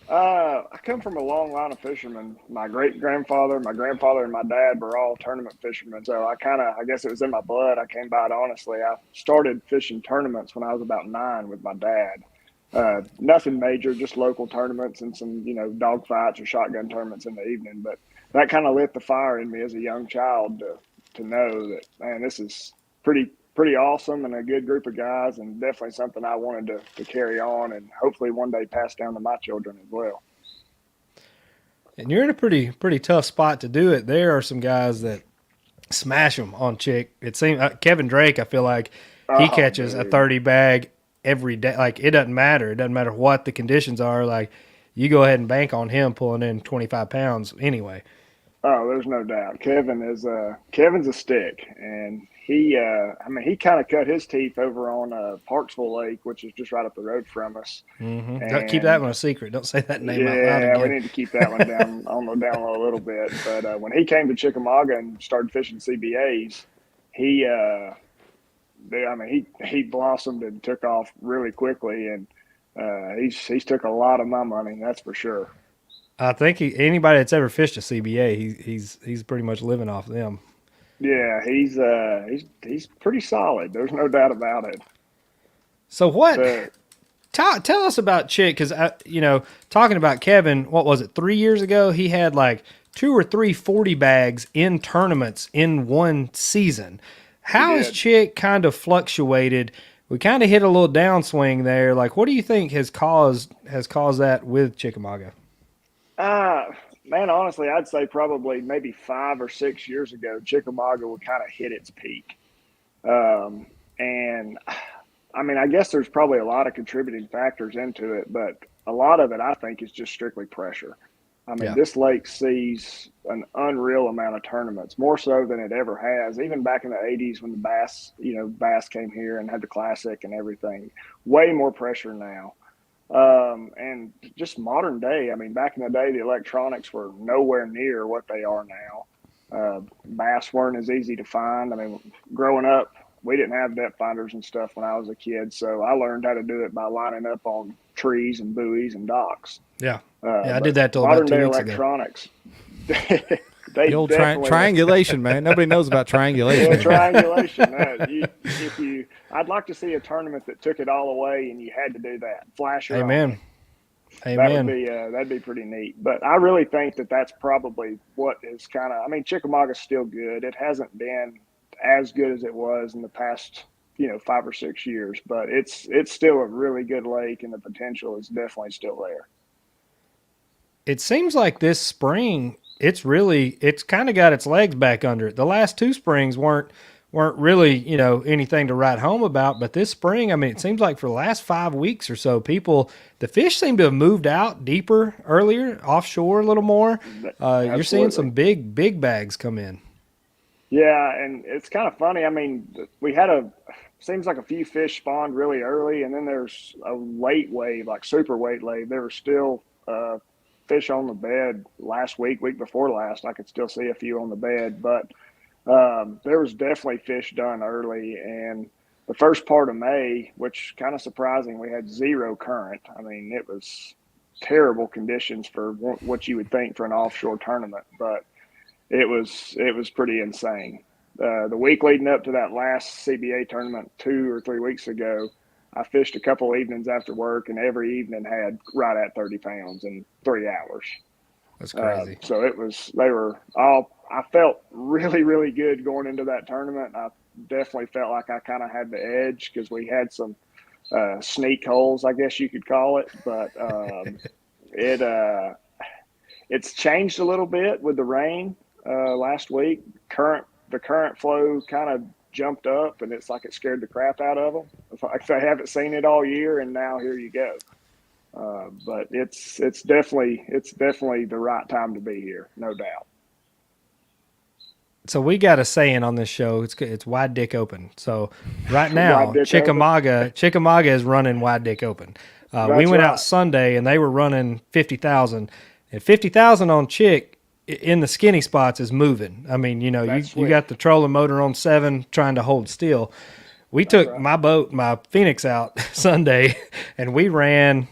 Speaker 5: I come from a long line of fishermen. My great grandfather, my grandfather, and my dad were all tournament fishermen. So I guess it was in my blood. I came by it honestly. I started fishing tournaments when I was about 9 with my dad. Nothing major, just local tournaments and some, dog fights or shotgun tournaments in the evening. But that kind of lit the fire in me as a young child to know that, man, this is pretty awesome and a good group of guys, and definitely something I wanted to carry on and hopefully one day pass down to my children as well.
Speaker 3: And you're in a pretty tough spot to do it. There are some guys that smash them on chick. It seems Kevin Drake, I feel like he catches a 30 bag every day. Like, it doesn't matter. It doesn't matter what the conditions are. Like, you go ahead and bank on him pulling in 25 pounds anyway.
Speaker 5: Oh, there's no doubt. Kevin's a stick, and he kind of cut his teeth over on Parksville Lake, which is just right up the road from us.
Speaker 3: Mm-hmm.
Speaker 5: And,
Speaker 3: keep that one a secret. Don't say that name out loud
Speaker 5: yeah,
Speaker 3: again.
Speaker 5: we need to keep that one down on the down low a little bit. But when he came to Chickamauga and started fishing CBAs, he blossomed and took off really quickly, and he's took a lot of my money, that's for sure.
Speaker 3: I think anybody that's ever fished a CBA, he's pretty much living off them.
Speaker 5: Yeah, he's pretty solid. There's no doubt about it.
Speaker 3: So what? Tell us about Chick, because talking about Kevin, what was it, 3 years ago? He had like 2 or 3 40 bags in tournaments in one season. How has Chick kind of fluctuated? We kind of hit a little downswing there. Like, what do you think has caused that with Chickamauga?
Speaker 5: Man, honestly, I'd say probably maybe 5 or 6 years ago, Chickamauga would kind of hit its peak. And I mean, I guess there's probably a lot of contributing factors into it, but a lot of it, I think, is just strictly pressure. I mean, This lake sees an unreal amount of tournaments, more so than it ever has. Even back in the 80s when the Bass came here and had the Classic and everything, way more pressure now. And just modern day, I mean, back in the day, the electronics were nowhere near what they are now. Bass weren't as easy to find. I mean, growing up, we didn't have depth finders and stuff when I was a kid, so I learned how to do it by lining up on trees and buoys and docks.
Speaker 3: Yeah, I did that till about 2 weeks
Speaker 5: electronics,
Speaker 3: ago.
Speaker 2: The old triangulation, man. Nobody knows about triangulation.
Speaker 5: Yeah, triangulation. I'd like to see a tournament that took it all away and you had to do that. Flasher.
Speaker 3: Amen. Amen.
Speaker 5: That'd be pretty neat. But I really think that that's probably what is kind of. I mean, Chickamauga's still good. It hasn't been as good as it was in the past, 5 or 6 years, but it's still a really good lake, and the potential is definitely still there.
Speaker 3: It seems like this spring, it's kind of got its legs back under it. The last 2 springs weren't really, anything to write home about, but this spring, I mean, it seems like for the last 5 weeks or so, the fish seem to have moved out deeper earlier, offshore a little more. You're seeing some big bags come in.
Speaker 5: Yeah, and it's kind of funny. I mean, we had seems like a few fish spawned really early, and then there's a late wave, like super late wave. There were still fish on the bed last week before last. I could still see a few on the bed, but there was definitely fish done early. And the first part of May, which kind of surprising, we had 0 current. I mean, it was terrible conditions for what you would think for an offshore tournament, but it was pretty insane. The week leading up to that last CBA tournament 2 or 3 weeks ago, I fished a couple evenings after work, and every evening had right at 30 pounds in 3 hours.
Speaker 3: That's crazy.
Speaker 5: So I felt really, really good going into that tournament. I definitely felt like I kind of had the edge because we had some sneak holes, I guess you could call it. But it's changed a little bit with the rain last week. The current flow kind of jumped up, and it's like it scared the crap out of them. It's like they haven't seen it all year, and now here you go. But it's definitely the right time to be here, no doubt.
Speaker 3: So we got a saying on this show. It's wide dick open. So right now,
Speaker 5: Dick
Speaker 3: Chickamauga is running wide dick open. We went out Sunday and they were running 50,000, and 50,000 on Chick in the skinny spots is moving. I mean, you got the trolling motor on 7 trying to hold still. We took my boat, my Phoenix, out Sunday, and we ran,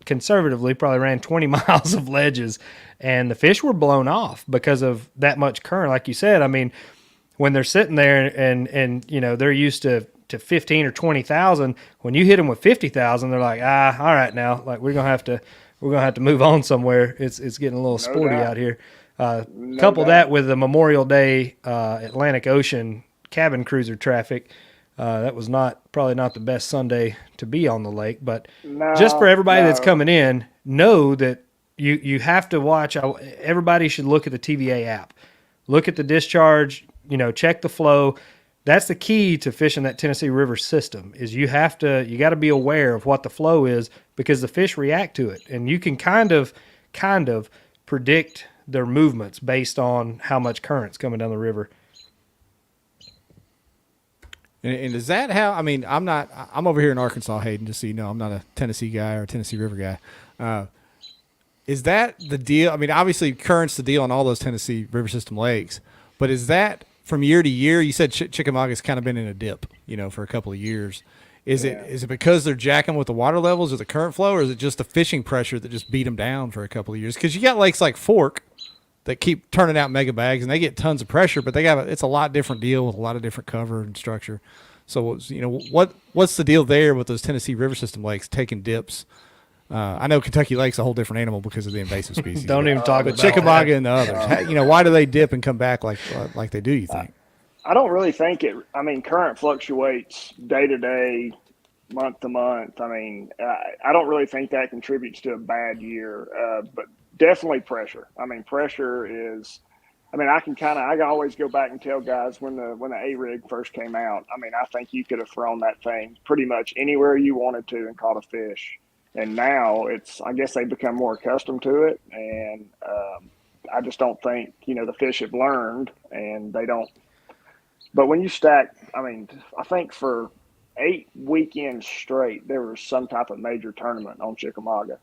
Speaker 3: conservatively, probably ran 20 miles of ledges, and the fish were blown off because of that much current. Like you said, I mean, when they're sitting there and they're used to 15 or 20,000, when you hit them with 50,000, they're like, all right now, like we're gonna have to move on somewhere. It's getting a little sporty out here. Couple that with the Memorial Day Atlantic Ocean cabin cruiser traffic. That was probably not the best Sunday to be on the lake, but just for everybody that's coming in, know that you have to watch. Everybody should look at the TVA app, look at the discharge, check the flow. That's the key to fishing that Tennessee River system. Is you got to be aware of what the flow is, because the fish react to it, and you can kind of predict their movements based on how much current's coming down the river.
Speaker 2: And is that how? I mean, I'm over here in Arkansas, Hayden, just so you know, I'm not a Tennessee guy or a Tennessee River guy. Is that the deal? I mean, obviously current's the deal on all those Tennessee River system lakes, but is that from year to year? You said Chickamauga's kind of been in a dip, for a couple of years. Is it because they're jacking with the water levels or the current flow, or is it just the fishing pressure that just beat them down for a couple of years? Because you got lakes like Fork that keep turning out mega bags, and they get tons of pressure, but it's a lot different deal with a lot of different cover and structure. So, what's the deal there with those Tennessee River system lakes taking dips? I know Kentucky Lake's a whole different animal because of the invasive species.
Speaker 3: Don't even talk about
Speaker 2: Chickamauga and the others. Why do they dip and come back like they do, you think?
Speaker 5: I don't really think it. I mean, current fluctuates day to day, month to month. I mean, I don't really think that contributes to a bad year, but definitely pressure. I mean, pressure is. I mean, I can always go back and tell guys when the A-rig first came out. I mean, I think you could have thrown that thing pretty much anywhere you wanted to and caught a fish. And now I guess they've become more accustomed to it, and I just don't think the fish have learned, and they don't. But when you stack, I mean, I think for 8 weekends straight, there was some type of major tournament on Chickamauga.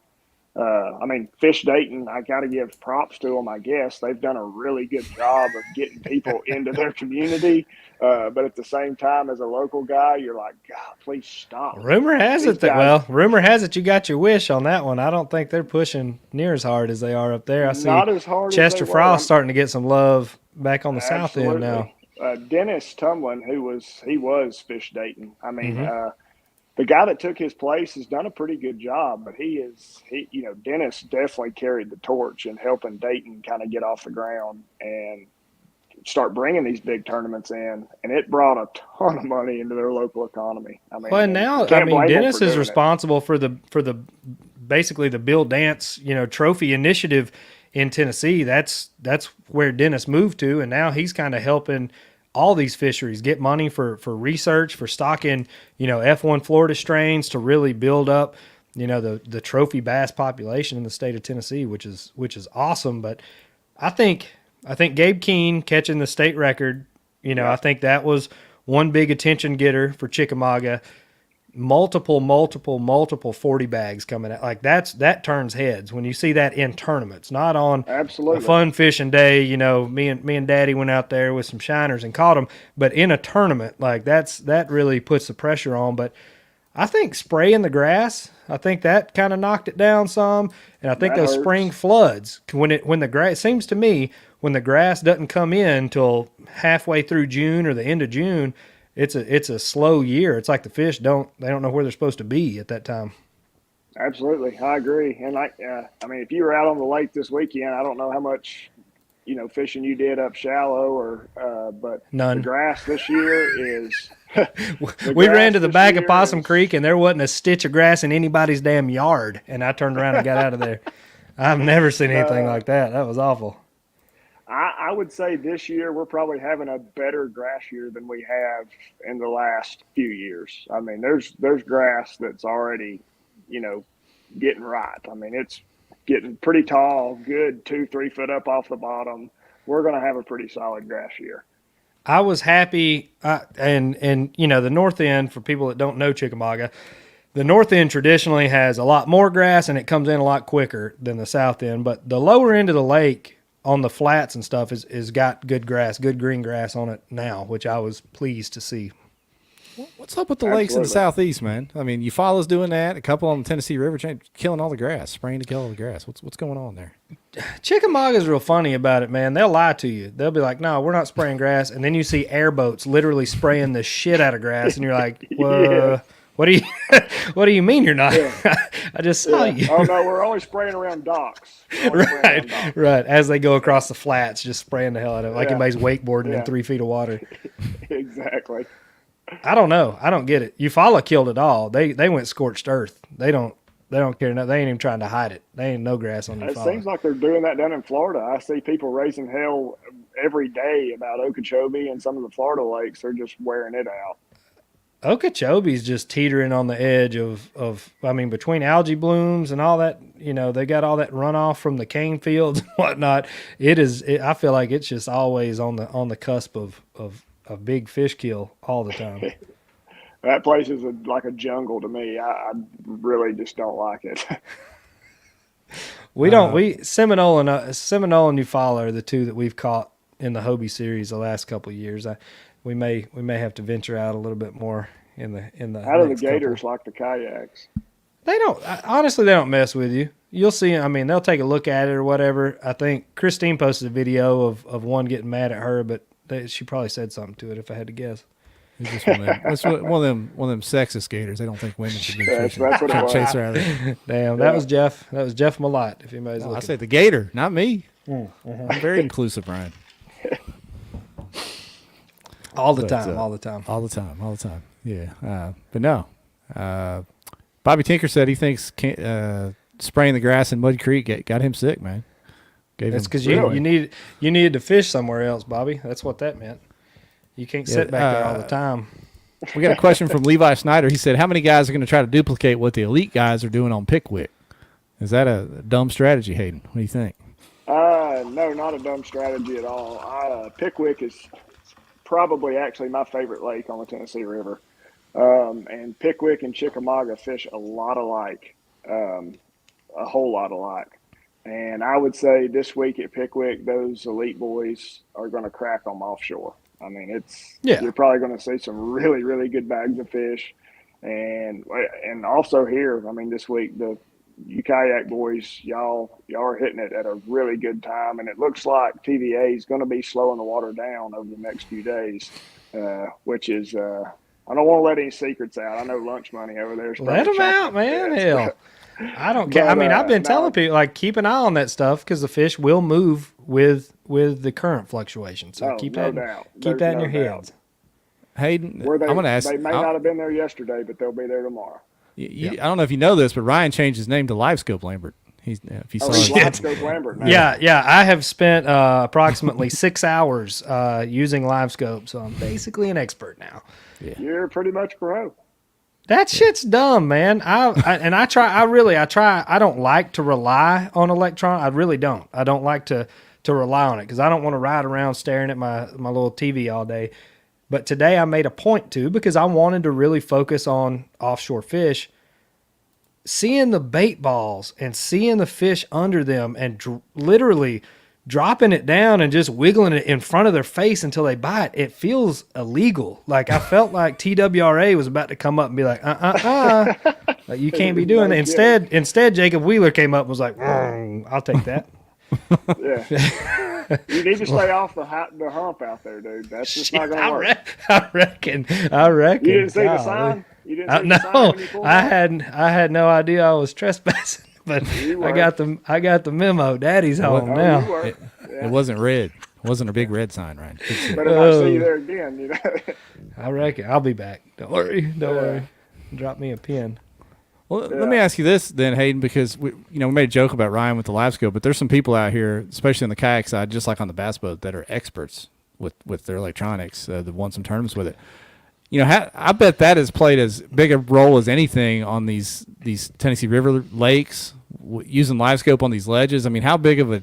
Speaker 5: I mean, Fish Dayton, I got to give props to them, I guess. They've done a really good job of getting people into their community. But at the same time, as a local guy, you're like, God, please stop.
Speaker 3: Rumor has it you got your wish on that one. I don't think they're pushing near as hard as they are up there. I see
Speaker 5: not as hard
Speaker 3: Chester
Speaker 5: as they
Speaker 3: Frost starting to get some love back on the south end now.
Speaker 5: Dennis Tumlin, he was Fish Dayton. I mean, the guy that took his place has done a pretty good job, but Dennis definitely carried the torch in helping Dayton kind of get off the ground and start bringing these big tournaments in, and it brought a ton of money into their local economy. I mean,
Speaker 3: Dennis is responsible for the basically the Bill Dance, trophy initiative in Tennessee. That's where Dennis moved to, and now he's kind of helping all these fisheries get money for research, for stocking, F1 Florida strains to really build up, the trophy bass population in the state of Tennessee, which is awesome. But I think Gabe Keene catching the state record, I think that was one big attention getter for Chickamauga. Multiple 40 bags coming out. Like that turns heads when you see that in tournaments, not on
Speaker 5: Absolutely.
Speaker 3: A fun fishing day. Me and Daddy went out there with some shiners and caught them, but in a tournament, like that really puts the pressure on. But I think spraying the grass, I think that kind of knocked it down some. And I think those spring floods, when the grass, seems to me, when the grass doesn't come in till halfway through June or the end of June, it's a slow year. It's like the fish don't know where they're supposed to be at that time.
Speaker 5: Absolutely, I agree. And I mean, if you were out on the lake this weekend, I don't know how much fishing you did up shallow but
Speaker 3: none.
Speaker 5: The grass this year is.
Speaker 3: We ran to the back of Possum Creek, and there wasn't a stitch of grass in anybody's damn yard. And I turned around and got out of there. I've never seen anything like that. That was awful.
Speaker 5: I would say this year we're probably having a better grass year than we have in the last few years. I mean, there's grass that's already, getting right. I mean, it's getting pretty tall, good 2-3 foot up off the bottom. We're going to have a pretty solid grass year.
Speaker 3: I was happy, and you know, the north end, for people that don't know Chickamauga, the north end traditionally has a lot more grass and it comes in a lot quicker than the south end. But the lower end of the lake on the flats and stuff is got good grass, good green grass on it now, which I was pleased to see.
Speaker 2: What's up with the lakes in the southeast, man? I mean, Eufaula's doing that. A couple on the Tennessee River chain, killing all the grass, spraying to kill all the grass. What's going on there?
Speaker 3: Chickamauga's real funny about it, man. They'll lie to you. They'll be like, "No, we're not spraying grass," and then you see airboats literally spraying the shit out of grass, and you're like, "Well, what do you, what do you mean you're not?"
Speaker 5: Yeah.
Speaker 3: I just saw you.
Speaker 5: Oh no, we're only spraying around docks.
Speaker 3: Right. As they go across the flats, just spraying the hell out of it, like
Speaker 5: Yeah.
Speaker 3: anybody's wakeboarding
Speaker 5: Yeah.
Speaker 3: in 3 feet of water.
Speaker 5: Exactly.
Speaker 3: I don't know. I don't get it. Eufaula killed it all. They went scorched earth. They don't care. No, they ain't even trying to hide it. They ain't no grass on
Speaker 5: It
Speaker 3: Eufaula.
Speaker 5: seems like they're doing that down in Florida. I see people raising hell every day about Okeechobee and some of the Florida lakes. They're just wearing it out.
Speaker 3: Okeechobee's just teetering on the edge of I mean, between algae blooms and all that, you know, they got all that runoff from the cane fields and whatnot. I feel like it's just always on the cusp of a big fish kill all the time.
Speaker 5: That place is like a jungle to me. I really just don't like it.
Speaker 3: Seminole and Eufaula are the two that we've caught in the Hobie series the last couple of years. We may have to venture out a little bit more in the
Speaker 5: Out of the
Speaker 3: next
Speaker 5: gators,
Speaker 3: couple.
Speaker 5: like the kayaks.
Speaker 3: They don't, honestly, they don't mess with you. You'll see, I mean, they'll take a look at it or whatever. I think Christine posted a video of one getting mad at her, but she probably said something to it, if I had to guess.
Speaker 2: It's just that's one of them sexist gators. They don't think women should be
Speaker 5: That's
Speaker 2: fishing.
Speaker 5: what it
Speaker 2: Trying to
Speaker 5: was.
Speaker 2: chase her out of there.
Speaker 3: Damn, that was Jeff. That was Jeff Malott, if anybody's
Speaker 2: No, I
Speaker 3: looking.
Speaker 2: said the gator, not me. I'm very inclusive, Brian.
Speaker 3: all the
Speaker 2: but,
Speaker 3: time.
Speaker 2: all the time. Yeah, but no. Bobby Tinker said he thinks spraying the grass in Mud Creek got him sick, man.
Speaker 3: That's because
Speaker 5: Really?
Speaker 3: you needed to fish somewhere else, Bobby. That's what that meant. You can't sit back there all the time.
Speaker 2: We got a question from Levi Snyder. He said, how many guys are going to try to duplicate what the elite guys are doing on Pickwick? Is that a dumb strategy, Hayden? What do you think?
Speaker 5: No, not a dumb strategy at all. Pickwick is probably actually my favorite lake on the Tennessee River. And Pickwick and Chickamauga fish a lot alike, a whole lot alike. And I would say this week at Pickwick, those elite boys are going to crack them offshore. I mean, you're probably going to see some really, really good bags of fish. And also here, I mean, this week, you kayak boys, y'all are hitting it at a really good time. And it looks like TVA is going to be slowing the water down over the next few days, which is, I don't want to let any secrets out. I know lunch money over there.
Speaker 3: Let them out, man. Hell. I don't care. I mean, I've been telling people, like, keep an eye on that stuff because the fish will move with the current fluctuation. So keep that in your heads.
Speaker 2: Hayden,
Speaker 5: I'm
Speaker 2: going to ask.
Speaker 5: They may not have been there yesterday, but they'll be there tomorrow.
Speaker 2: I don't know if you know this, but Ryan changed his name to Livescope Lambert. If you saw
Speaker 5: He's
Speaker 2: it.
Speaker 5: Livescope Lambert now.
Speaker 3: Yeah. I have spent approximately 6 hours using Livescope, so I'm basically an expert now.
Speaker 5: You're pretty much pro.
Speaker 3: That shit's dumb, man. I try. I don't like to rely on Electron. I really don't. I don't like to rely on it because I don't want to ride around staring at my little TV all day. But today I made a point to because I wanted to really focus on offshore fish. Seeing the bait balls and seeing the fish under them and literally dropping it down and just wiggling it in front of their face until they bite, it feels illegal. Like I felt like TWRA was about to come up and be like, like, you can't be doing that. Instead, Jacob Wheeler came up and was like, I'll take that.
Speaker 5: Yeah. You need to stay off the hump out there, dude. That's just not going to work.
Speaker 3: I reckon.
Speaker 5: You didn't see the sign? You didn't see the sign
Speaker 3: No,
Speaker 5: when you pulled
Speaker 3: I
Speaker 5: off?
Speaker 3: had no idea I was trespassing. But I got the memo. Daddy's home
Speaker 5: Oh,
Speaker 3: now.
Speaker 5: you were.
Speaker 2: It wasn't red. It wasn't a big red sign, Ryan.
Speaker 5: But if I see you there again, you know.
Speaker 3: I reckon I'll be back. Don't worry. Drop me a pin.
Speaker 2: Well, let me ask you this then, Hayden, because we made a joke about Ryan with the live scope, but there's some people out here, especially on the kayak side, just like on the bass boat, that are experts with their electronics, that won some tournaments with it. I bet that has played as big a role as anything on these Tennessee River lakes using live scope on these ledges. I mean, how big of a,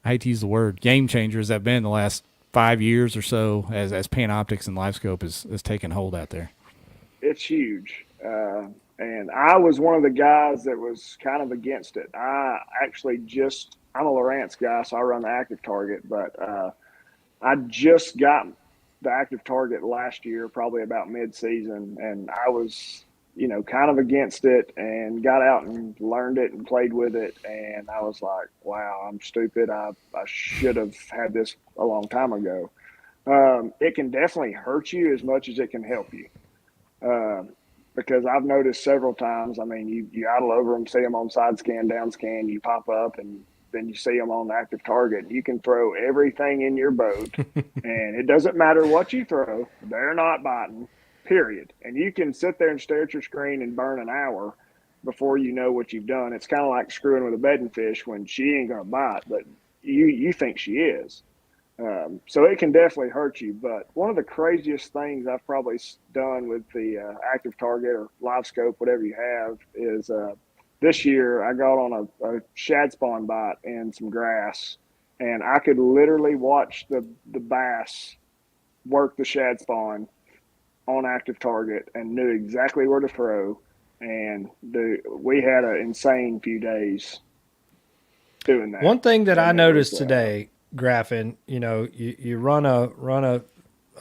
Speaker 2: I hate to use the word, game changer has that been in the last 5 years or so as Panoptics and live scope is taking hold out there?
Speaker 5: It's huge. And I was one of the guys that was kind of against it. I'm a Lowrance guy, so I run the active target, but I just got the active target last year, probably about mid-season, and I was, kind of against it and got out and learned it and played with it, and I was like, wow, I'm stupid. I should have had this a long time ago. It can definitely hurt you as much as it can help you. Because I've noticed several times, I mean, you idle over them, see them on side scan, down scan, you pop up, and then you see them on the active target. You can throw everything in your boat, and it doesn't matter what you throw. They're not biting, period. And you can sit there and stare at your screen and burn an hour before you know what you've done. It's kind of like screwing with a bedding fish when she ain't going to bite, but you think she is. So it can definitely hurt you. But one of the craziest things I've probably done with the active target or live scope, whatever you have, is this year I got on a shad spawn bite in some grass, and I could literally watch the bass work the shad spawn on active target and knew exactly where to throw. And we had an insane few days doing that.
Speaker 3: One thing that I noticed today, Graffin, you run a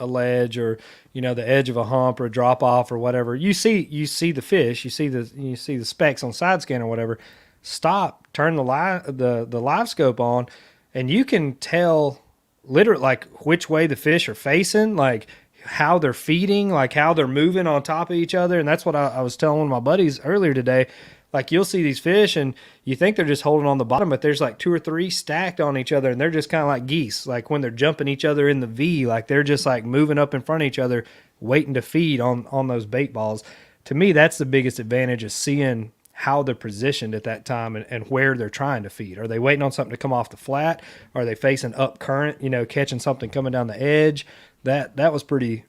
Speaker 3: ledge or the edge of a hump or a drop off or whatever. You see the fish, you see the specks on side scan or whatever. Stop, turn the live scope on, and you can tell literally like which way the fish are facing, like how they're feeding, like how they're moving on top of each other. And that's what I was telling one of my buddies earlier today. Like you'll see these fish and you think they're just holding on the bottom, but there's like 2 or 3 stacked on each other, and they're just kind of like geese. Like when they're jumping each other in the V, like they're just like moving up in front of each other, waiting to feed on those bait balls. To me, that's the biggest advantage, is seeing how they're positioned at that time and where they're trying to feed. Are they waiting on something to come off the flat? Are they facing up current, catching something coming down the edge? That was pretty,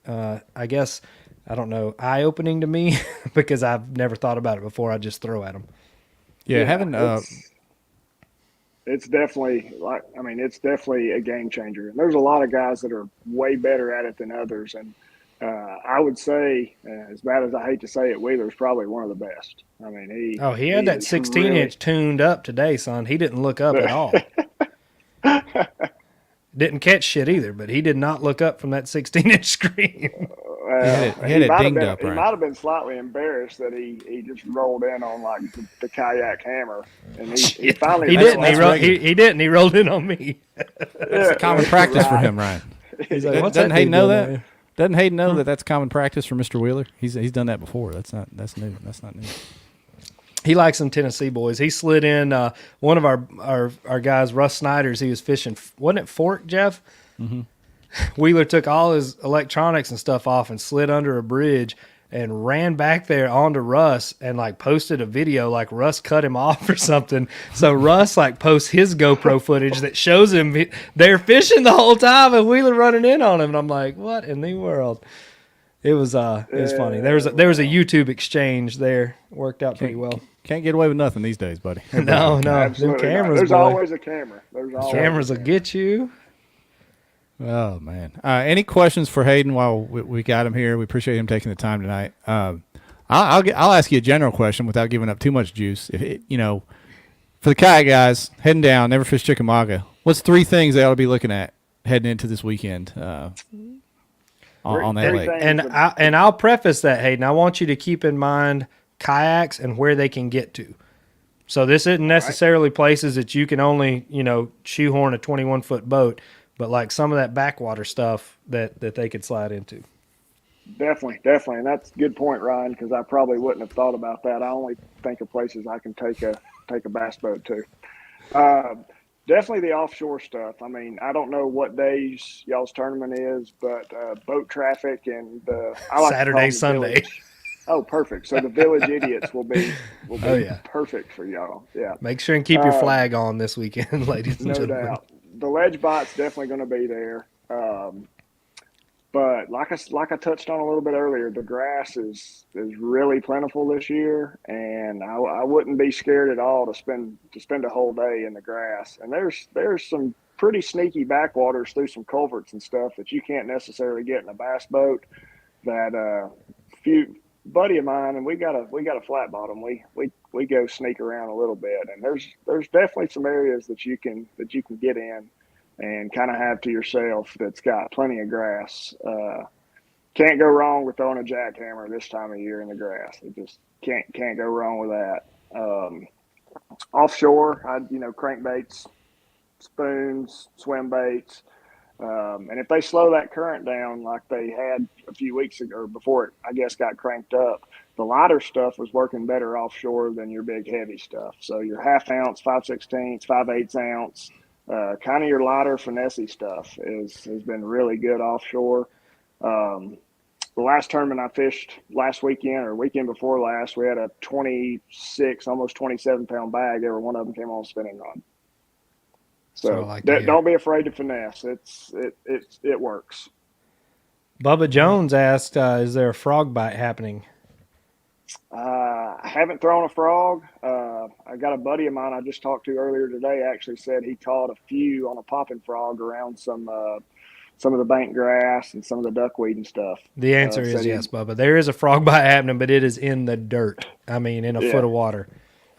Speaker 3: I guess, I don't know, eye-opening to me because I've never thought about it before. I just throw at them.
Speaker 2: Yeah, having
Speaker 5: it's definitely it's definitely a game changer. And there's a lot of guys that are way better at it than others. And I would say, as bad as I hate to say it, Wheeler's probably one of the best. I mean,
Speaker 3: he had that 16-inch tuned up today, son. He didn't look up at all. Didn't catch shit either, but he did not look up from that 16-inch screen.
Speaker 2: He might
Speaker 5: have been slightly embarrassed that he just rolled in on like the kayak hammer, and he finally
Speaker 3: he didn't. He rolled in on me.
Speaker 2: It's common practice for him, Ryan.
Speaker 3: He's like,
Speaker 2: doesn't Hayden know that? Doesn't Hayden know that that's common practice for Mr. Wheeler? He's done that before. That's new. That's not new.
Speaker 3: He likes some Tennessee boys. He slid in one of our guys, Russ Snyder's. He was fishing, wasn't it Fork, Jeff? Mm-hmm. Wheeler took all his electronics and stuff off and slid under a bridge and ran back there onto Russ and like posted a video like Russ cut him off or something. So Russ like posts his GoPro footage that shows him they're fishing the whole time and Wheeler running in on him. And I'm like, what in the world? It was funny. There was a YouTube exchange there. Worked out pretty well.
Speaker 2: Can't get away with nothing these days, buddy.
Speaker 3: No. Them cameras,
Speaker 5: There's
Speaker 3: boy.
Speaker 5: always a camera.
Speaker 3: Cameras will get you.
Speaker 2: Oh, man. Any questions for Hayden while we got him here? We appreciate him taking the time tonight. I'll ask you a general question without giving up too much juice. For the kayak guys heading down, never fish Chickamauga, what's 3 things they ought to be looking at heading into this weekend on that lake?
Speaker 3: And I'll preface that, Hayden. I want you to keep in mind kayaks and where they can get to. So this isn't necessarily places that you can only, shoehorn a 21-foot boat, but like some of that backwater stuff that they could slide into.
Speaker 5: Definitely. And that's a good point, Ryan, because I probably wouldn't have thought about that. I only think of places I can take a bass boat to. Definitely the offshore stuff. I mean, I don't know what days y'all's tournament is, but boat traffic and I like
Speaker 3: Saturday, Sunday.
Speaker 5: Village. Oh, perfect. So the Village Idiots will be perfect for y'all. Yeah.
Speaker 3: Make sure and keep your flag on this weekend, ladies and gentlemen.
Speaker 5: No doubt. The ledge bite's definitely going to be there. But like I touched on a little bit earlier, the grass is really plentiful this year, and I wouldn't be scared at all to spend a whole day in the grass. And there's some pretty sneaky backwaters through some culverts and stuff that you can't necessarily get in a bass boat. That few buddy of mine, and we got a flat bottom. We go sneak around a little bit, and there's definitely some areas that you can get in and kind of have to yourself that's got plenty of grass. Can't go wrong with throwing a jackhammer this time of year in the grass. It just can't go wrong with that. Offshore, crankbaits, spoons, swim baits. And if they slow that current down like they had a few weeks ago, or before it, I guess, got cranked up, the lighter stuff was working better offshore than your big heavy stuff. So your 1/2 ounce, 5/16, 5/8 ounce, kind of your lighter finesse stuff has been really good offshore. The last tournament I fished last weekend or weekend before last, we had a 26, almost 27-pound bag. Every one of them came on a spinning rod. So don't be afraid to finesse. It works.
Speaker 3: Bubba Jones asked, "Is there a frog bite happening?"
Speaker 5: I haven't thrown a frog. I got a buddy of mine I just talked to earlier today. Actually said he caught a few on a popping frog around some of the bank grass and some of the duckweed and stuff.
Speaker 3: The answer is yes, Bubba. There is a frog bite happening, but it is in the dirt. I mean, in a foot of water.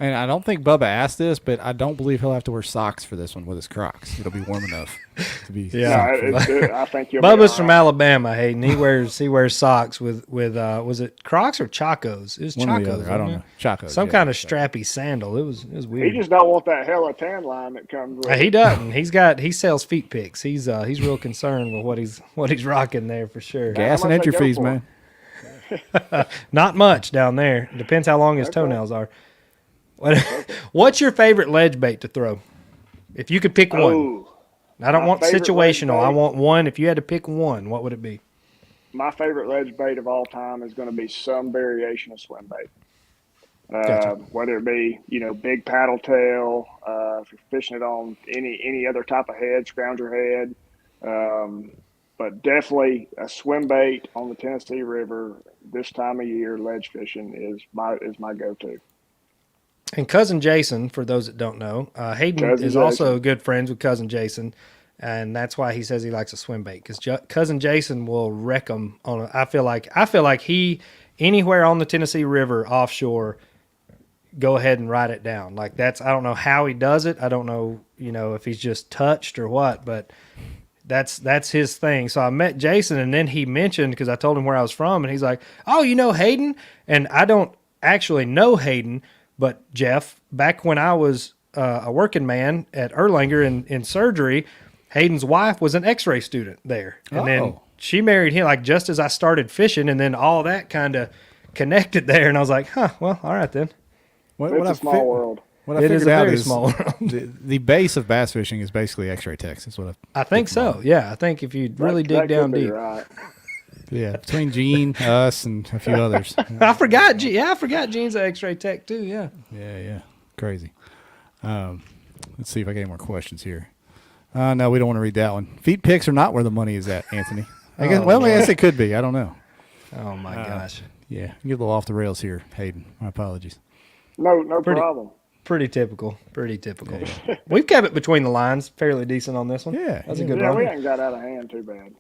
Speaker 2: And I don't think Bubba asked this, but I don't believe he'll have to wear socks for this one with his Crocs. It'll be warm enough to be.
Speaker 5: I think you'll
Speaker 3: Bubba's from Alabama, Hayden. He wears socks with was it Crocs or Chacos? It was Chacos.
Speaker 2: I don't know. Chacos.
Speaker 3: Some kind of strappy sandal. It was weird.
Speaker 5: He just don't want that hella tan line that comes with.
Speaker 3: He doesn't. He sells feet pics. He's real concerned with what he's rocking there for sure.
Speaker 2: Gas and entry fees, man.
Speaker 3: Not much down there. Depends how long his toenails are. What's your favorite ledge bait to throw? If you could pick one. I don't want situational. I want one. If you had to pick one, what would it be?
Speaker 5: My favorite ledge bait of all time is going to be some variation of swim bait.
Speaker 3: Gotcha.
Speaker 5: Whether it be, big paddle tail, if you're fishing it on any other type of head, scrounger head. But definitely a swim bait on the Tennessee River this time of year, ledge fishing is my go-to.
Speaker 3: And Cousin Jason, for those that don't know, Hayden is also good friends with Cousin Jason, and that's why he says he likes a swim bait, because Cousin Jason will wreck them on. I feel like he anywhere on the Tennessee River offshore, go ahead and write it down. Like I don't know how he does it. I don't know, if he's just touched or what, but that's his thing. So I met Jason, and then he mentioned, because I told him where I was from, and he's like, "Oh, you know Hayden?" And I don't actually know Hayden. But Jeff, back when I was a working man at Erlanger in surgery, Hayden's wife was an X-ray student there, and then she married him like just as I started fishing, and then all that kind of connected there, and I was like, well, all right then.
Speaker 5: It's a small world.
Speaker 2: What I figured out is small world. the base of bass fishing is basically X-ray techs. Is what I
Speaker 3: think so. Yeah, I think if you really dig down deep.
Speaker 5: Right.
Speaker 2: Yeah, between Gene, us, and a few others.
Speaker 3: I forgot Gene's an X-ray tech too. Yeah.
Speaker 2: Yeah. Crazy. Let's see if I get any more questions here. No, we don't want to read that one. Feet pics are not where the money is at, Anthony. I guess it could be. I don't know.
Speaker 3: Oh my gosh.
Speaker 2: Yeah, you get a little off the rails here, Hayden. My apologies.
Speaker 5: No problem.
Speaker 3: Pretty typical. Yeah. We've kept it between the lines, fairly decent on this one.
Speaker 2: Yeah,
Speaker 3: that's a good one.
Speaker 5: Yeah, we haven't got out of hand too bad.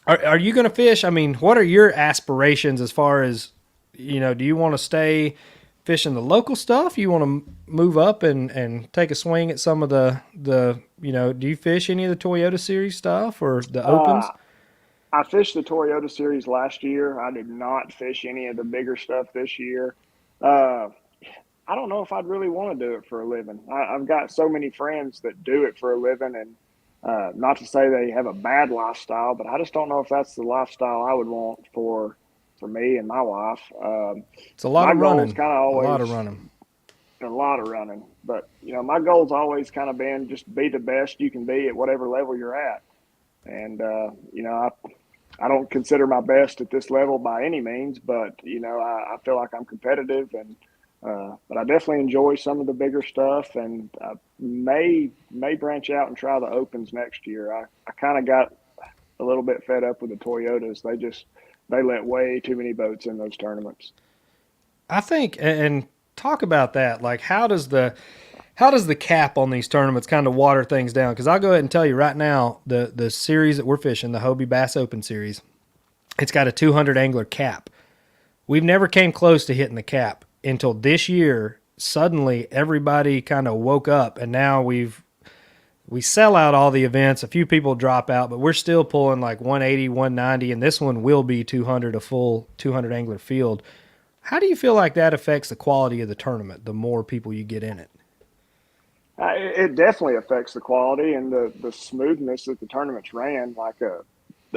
Speaker 3: Are you going to fish? I mean, what are your aspirations as far as, do you want to stay fishing the local stuff? You want to move up and take a swing at some of the do you fish any of the Toyota Series stuff or the Opens?
Speaker 5: I fished the Toyota Series last year. I did not fish any of the bigger stuff this year. I don't know if I'd really want to do it for a living. I've got so many friends that do it for a living, and not to say they have a bad lifestyle, but I just don't know if that's the lifestyle I would want for me and my wife.
Speaker 3: It's a lot of running.
Speaker 5: A lot of running. But, my goal's always kind of been just be the best you can be at whatever level you're at. And, I don't consider my best at this level by any means, but, I feel like I'm competitive, and but I definitely enjoy some of the bigger stuff, and I may branch out and try the Opens next year. I kind of got a little bit fed up with the Toyotas. They let way too many boats in those tournaments.
Speaker 3: I think, and talk about that. Like, how does the cap on these tournaments kind of water things down? Because I'll go ahead and tell you right now, the series that we're fishing, the Hobie Bass Open Series, it's got a 200 angler cap. We've never came close to hitting the cap until this year. Suddenly, everybody kind of woke up, and now we sell out all the events. A few people drop out, but we're still pulling like 180, 190, and this one will be 200, a full 200 angler field. How do you feel like that affects the quality of the tournament, the more people you get in it?
Speaker 5: It definitely affects the quality and the smoothness that the tournaments ran. Like the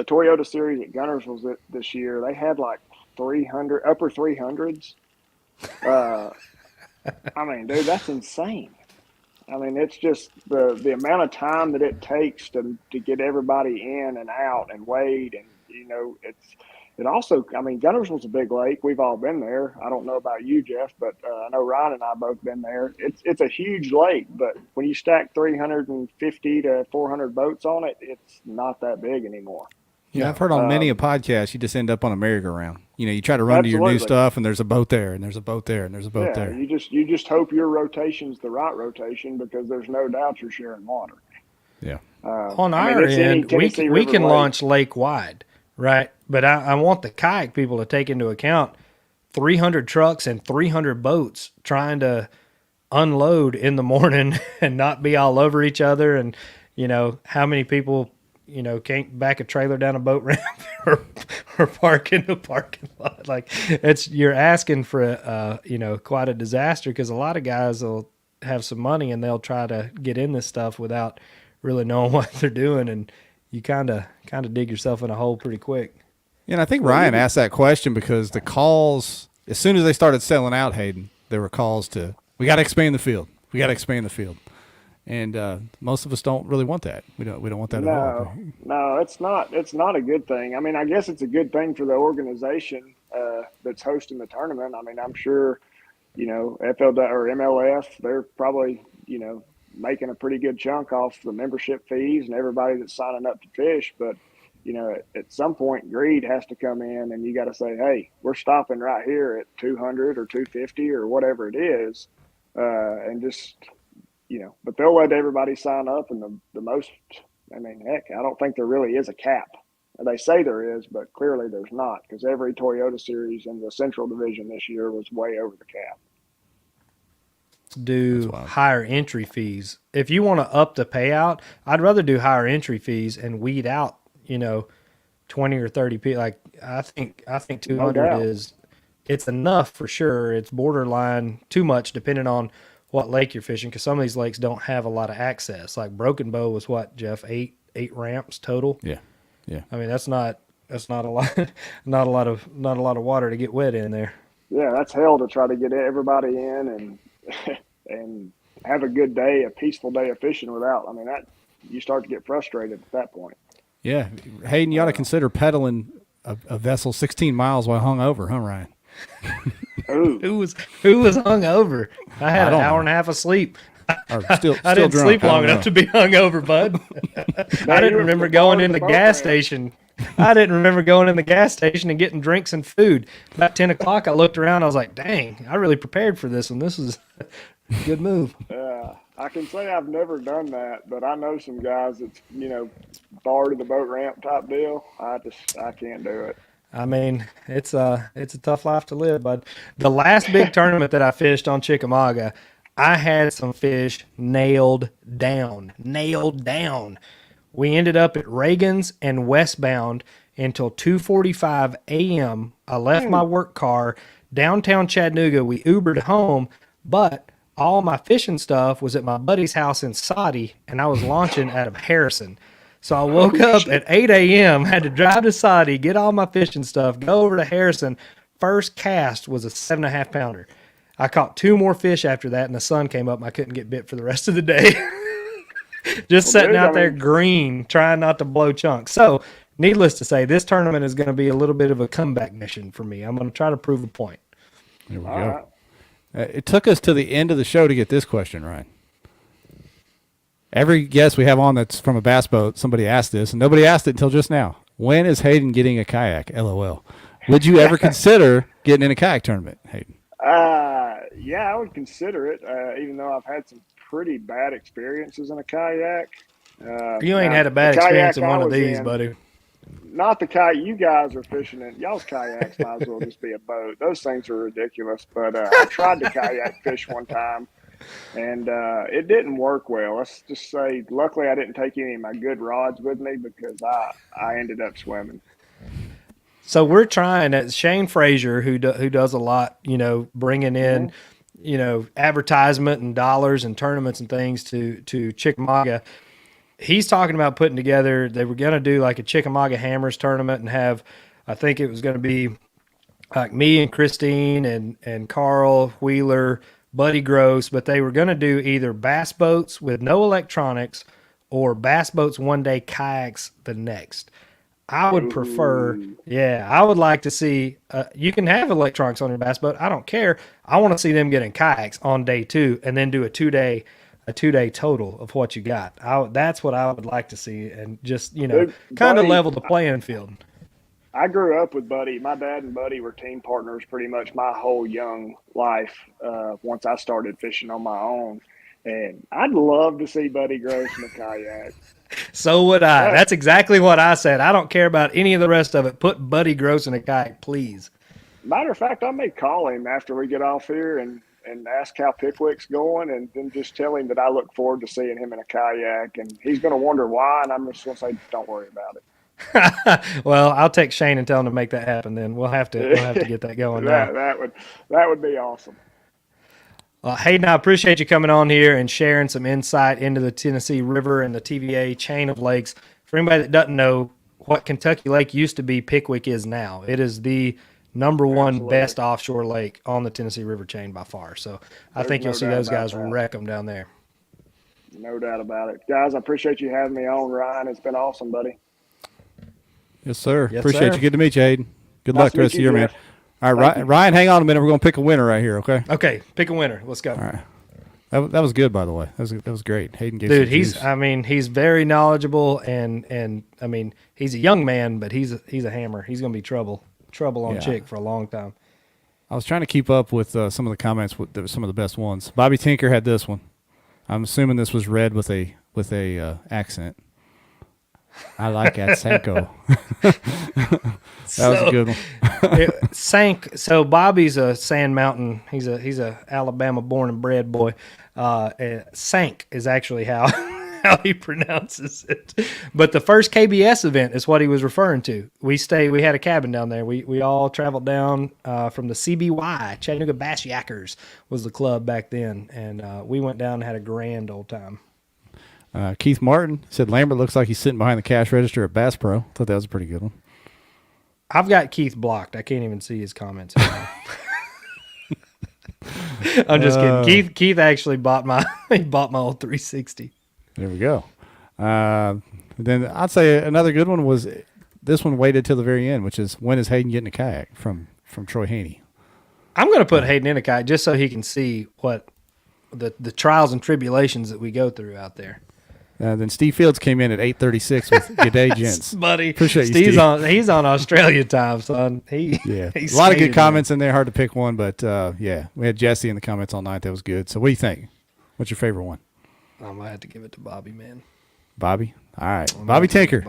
Speaker 5: Toyota Series at Gunners was this year. They had like 300, upper 300s. I mean, dude, that's insane. I mean, it's just the amount of time that it takes to get everybody in and out and wade. And, you know, it also, I mean, Gunners was a big lake. We've all been there. I don't know about you, Jeff, but I know Ryan and I both been there. It's a huge lake, but when you stack 350 to 400 boats on it, it's not that big anymore.
Speaker 2: Yeah, I've heard on many a podcast, you just end up on a merry-go-round. You know, you try to run to your new stuff, and there's a boat there, and there's a boat there, and there's a boat there.
Speaker 5: You just hope your rotation's the right rotation, because there's no doubt you're sharing water.
Speaker 2: Yeah.
Speaker 3: On our end, we can launch lake-wide, right? But I want the kayak people to take into account 300 trucks and 300 boats trying to unload in the morning and not be all over each other, and, you know, how many people – you know, can't back a trailer down a boat ramp or park in a parking lot. Like, you're asking for you know, quite a disaster, because a lot of guys will have some money and they'll try to get in this stuff without really knowing what they're doing, and you kind of dig yourself in a hole pretty quick.
Speaker 2: Yeah, and I think Ryan asked that question because the calls, as soon as they started selling out, Haden, there were calls to, we got to expand the field. We got to expand the field. And most of us don't really want that. We don't want that at all.
Speaker 5: No, it's not a good thing. I mean, I guess it's a good thing for the organization that's hosting the tournament. I mean, I'm sure, you know, FL or MLF, they're probably, you know, making a pretty good chunk off the membership fees and everybody that's signing up to fish. But, you know, at some point, greed has to come in, and you got to say, hey, we're stopping right here at 200 or 250 or whatever it is, and just – you know, but they'll let everybody sign up, and the most, I mean, heck, I don't think there really is a cap. They say there is, but clearly there's not, because every Toyota Series in the Central Division this year was way over the cap.
Speaker 3: Do higher entry fees. If you want to up the payout, I'd rather do higher entry fees and weed out, you know, 20 or 30 people. Like, I think 200 is, it's enough for sure. It's borderline too much depending on what lake you're fishing, because some of these lakes don't have a lot of access. Like Broken Bow was what, Jeff, eight ramps total?
Speaker 2: Yeah.
Speaker 3: I mean, that's not a lot not a lot of water to get wet in there.
Speaker 5: Yeah, that's hell to try to get everybody in and have a good day, a peaceful day of fishing without. I mean, that you start to get frustrated at that point.
Speaker 2: Yeah, Hayden, you ought to consider pedaling a vessel 16 miles while hung over, huh, Ryan?
Speaker 3: Who was hung over? I had an hour and a half of sleep. I didn't sleep long enough to be hung over, bud. I didn't remember going in the gas station. I didn't remember going in the gas station and getting drinks and food. About 10 o'clock, I looked around. I was like, dang, I really prepared for this one. This is a good move.
Speaker 5: I can say I've never done that, but I know some guys that's, you know, bar to the boat ramp type deal. I can't do it.
Speaker 3: I mean, it's a tough life to live, but the last big tournament that I fished on Chickamauga, I had some fish nailed down. We ended up at Reagan's and westbound until 2:45 a.m. I left my work car downtown Chattanooga. We Ubered home, but all my fishing stuff was at my buddy's house in Saudi, and I was launching out of Harrison. So I woke up at 8 a.m., had to drive to Saudi, get all my fishing stuff, go over to Harrison. First cast was a 7.5 pounder. I caught 2 more fish after that, and the sun came up, and I couldn't get bit for the rest of the day. Just sitting out there green, trying not to blow chunks. So, needless to say, this tournament is going to be a little bit of a comeback mission for me. I'm going to try to prove a point.
Speaker 2: There we go. It took us to the end of the show to get this question right. Every guest we have on that's from a bass boat, somebody asked this, and nobody asked it until just now. When is Haden getting a kayak? LOL. Would you ever consider getting in a kayak tournament, Haden?
Speaker 5: Yeah, I would consider it, even though I've had some pretty bad experiences in a kayak.
Speaker 3: You ain't had a bad experience in one of these, buddy.
Speaker 5: Not the kayak you guys are fishing in. Y'all's kayaks might as well just be a boat. Those things are ridiculous. But I tried to kayak fish one time, and it didn't work well. Let's just say, luckily I didn't take any of my good rods with me because I ended up swimming.
Speaker 3: So we're trying. Shane Frazier, who does a lot, bringing in, advertisement and dollars and tournaments and things to Chickamauga. He's talking about putting together. They were going to do like a Chickamauga Hammers tournament and have, I think it was going to be like me and Christine and Carl Wheeler, Buddy Gross, but they were going to do either bass boats with no electronics or bass boats one day, kayaks the next. I would prefer, I would like to see, you can have electronics on your bass boat. I don't care. I want to see them getting kayaks on day 2 and then do a two-day total of what you got. That's what I would like to see, and just, kind of level the playing field.
Speaker 5: I grew up with Buddy. My dad and Buddy were team partners pretty much my whole young life once I started fishing on my own. And I'd love to see Buddy Gross in a kayak.
Speaker 3: So would I. That's exactly what I said. I don't care about any of the rest of it. Put Buddy Gross in a kayak, please.
Speaker 5: Matter of fact, I may call him after we get off here and ask how Pickwick's going, and then just tell him that I look forward to seeing him in a kayak. And he's going to wonder why, and I'm just going to say, don't worry about it.
Speaker 3: Well, I'll take Shane and tell him to make that happen. Then we'll have to get that going.
Speaker 5: That would be awesome.
Speaker 3: Hayden, I appreciate you coming on here and sharing some insight into the Tennessee River and the TVA chain of lakes. For anybody that doesn't know what Kentucky Lake used to be, Pickwick is now. It is the number one best offshore lake on the Tennessee River chain by far. So I think you'll see those guys wreck them down there.
Speaker 5: No doubt about it. Guys, I appreciate you having me on, Ryan. It's been awesome, buddy.
Speaker 2: Yes, sr. Appreciate you. Good to meet you, Hayden. Good luck the rest of the year, man.
Speaker 5: Jeff.
Speaker 2: All right, Ryan, hang on a minute. We're going to pick a winner right here, okay?
Speaker 3: Okay, pick a winner. Let's go.
Speaker 2: All right. That was good, by the way. That was great. Hayden gave
Speaker 3: Dude, he's very knowledgeable, and he's a young man, but he's a hammer. He's going to be trouble on Chick for a long time.
Speaker 2: I was trying to keep up with some of the comments with some of the best ones. Bobby Tinker had this one. I'm assuming this was read with a accent. I like that Sanko. That was a good one.
Speaker 3: So Bobby's a Sand Mountain. He's a Alabama born and bred boy. Sank is actually how he pronounces it. But the first KBS event is what he was referring to. We had a cabin down there. We all traveled down from the CBY, Chattanooga Bass Yackers was the club back then, and we went down and had a grand old time.
Speaker 2: Keith Martin said Lambert looks like he's sitting behind the cash register at Bass Pro. Thought that was a pretty good one.
Speaker 3: I've got Keith blocked. I can't even see his comments anymore. I'm just kidding. Keith actually bought my old 360.
Speaker 2: There we go. Then I'd say another good one was this one waited till the very end, which is when is Hayden getting a kayak from Troy Haney. I'm
Speaker 3: going to put Hayden in a kayak just so he can see what the trials and tribulations that we go through out there.
Speaker 2: Then Steve Fields came in at 8:36 with "Good day, gents."
Speaker 3: Buddy,
Speaker 2: appreciate you,
Speaker 3: Steve. He's on Australia time, son.
Speaker 2: A lot of good comments in there. Hard to pick one, but we had Jesse in the comments all night. That was good. So, what do you think? What's your favorite one?
Speaker 3: I might have to give it to Bobby, man.
Speaker 2: Bobby, all right. Bobby Tinker.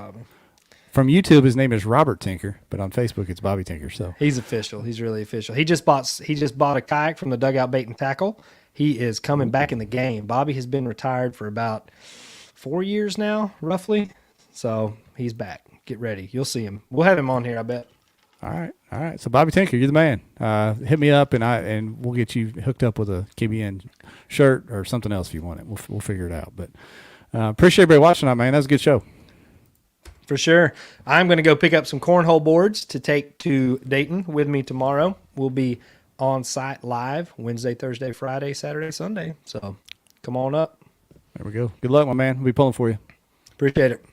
Speaker 2: From YouTube, his name is Robert Tinker, but on Facebook, it's Bobby Tinker. So
Speaker 3: he's official. He's really official. He just bought a kayak from the Dugout Bait and Tackle. He is coming back in the game. Bobby has been retired for about 4 years now, roughly. So he's back. Get ready. You'll see him. We'll have him on here, I bet.
Speaker 2: All right. So Bobby Tinker, you're the man. Hit me up and we'll get you hooked up with a KBN shirt or something else if you want it. We'll figure it out. But appreciate everybody watching tonight, man. That was a good show.
Speaker 3: For sure. I'm going to go pick up some cornhole boards to take to Dayton with me tomorrow. We'll be on site live Wednesday, Thursday, Friday, Saturday, Sunday. So come on up.
Speaker 2: There we go. Good luck, my man. We'll be pulling for you.
Speaker 3: Appreciate it.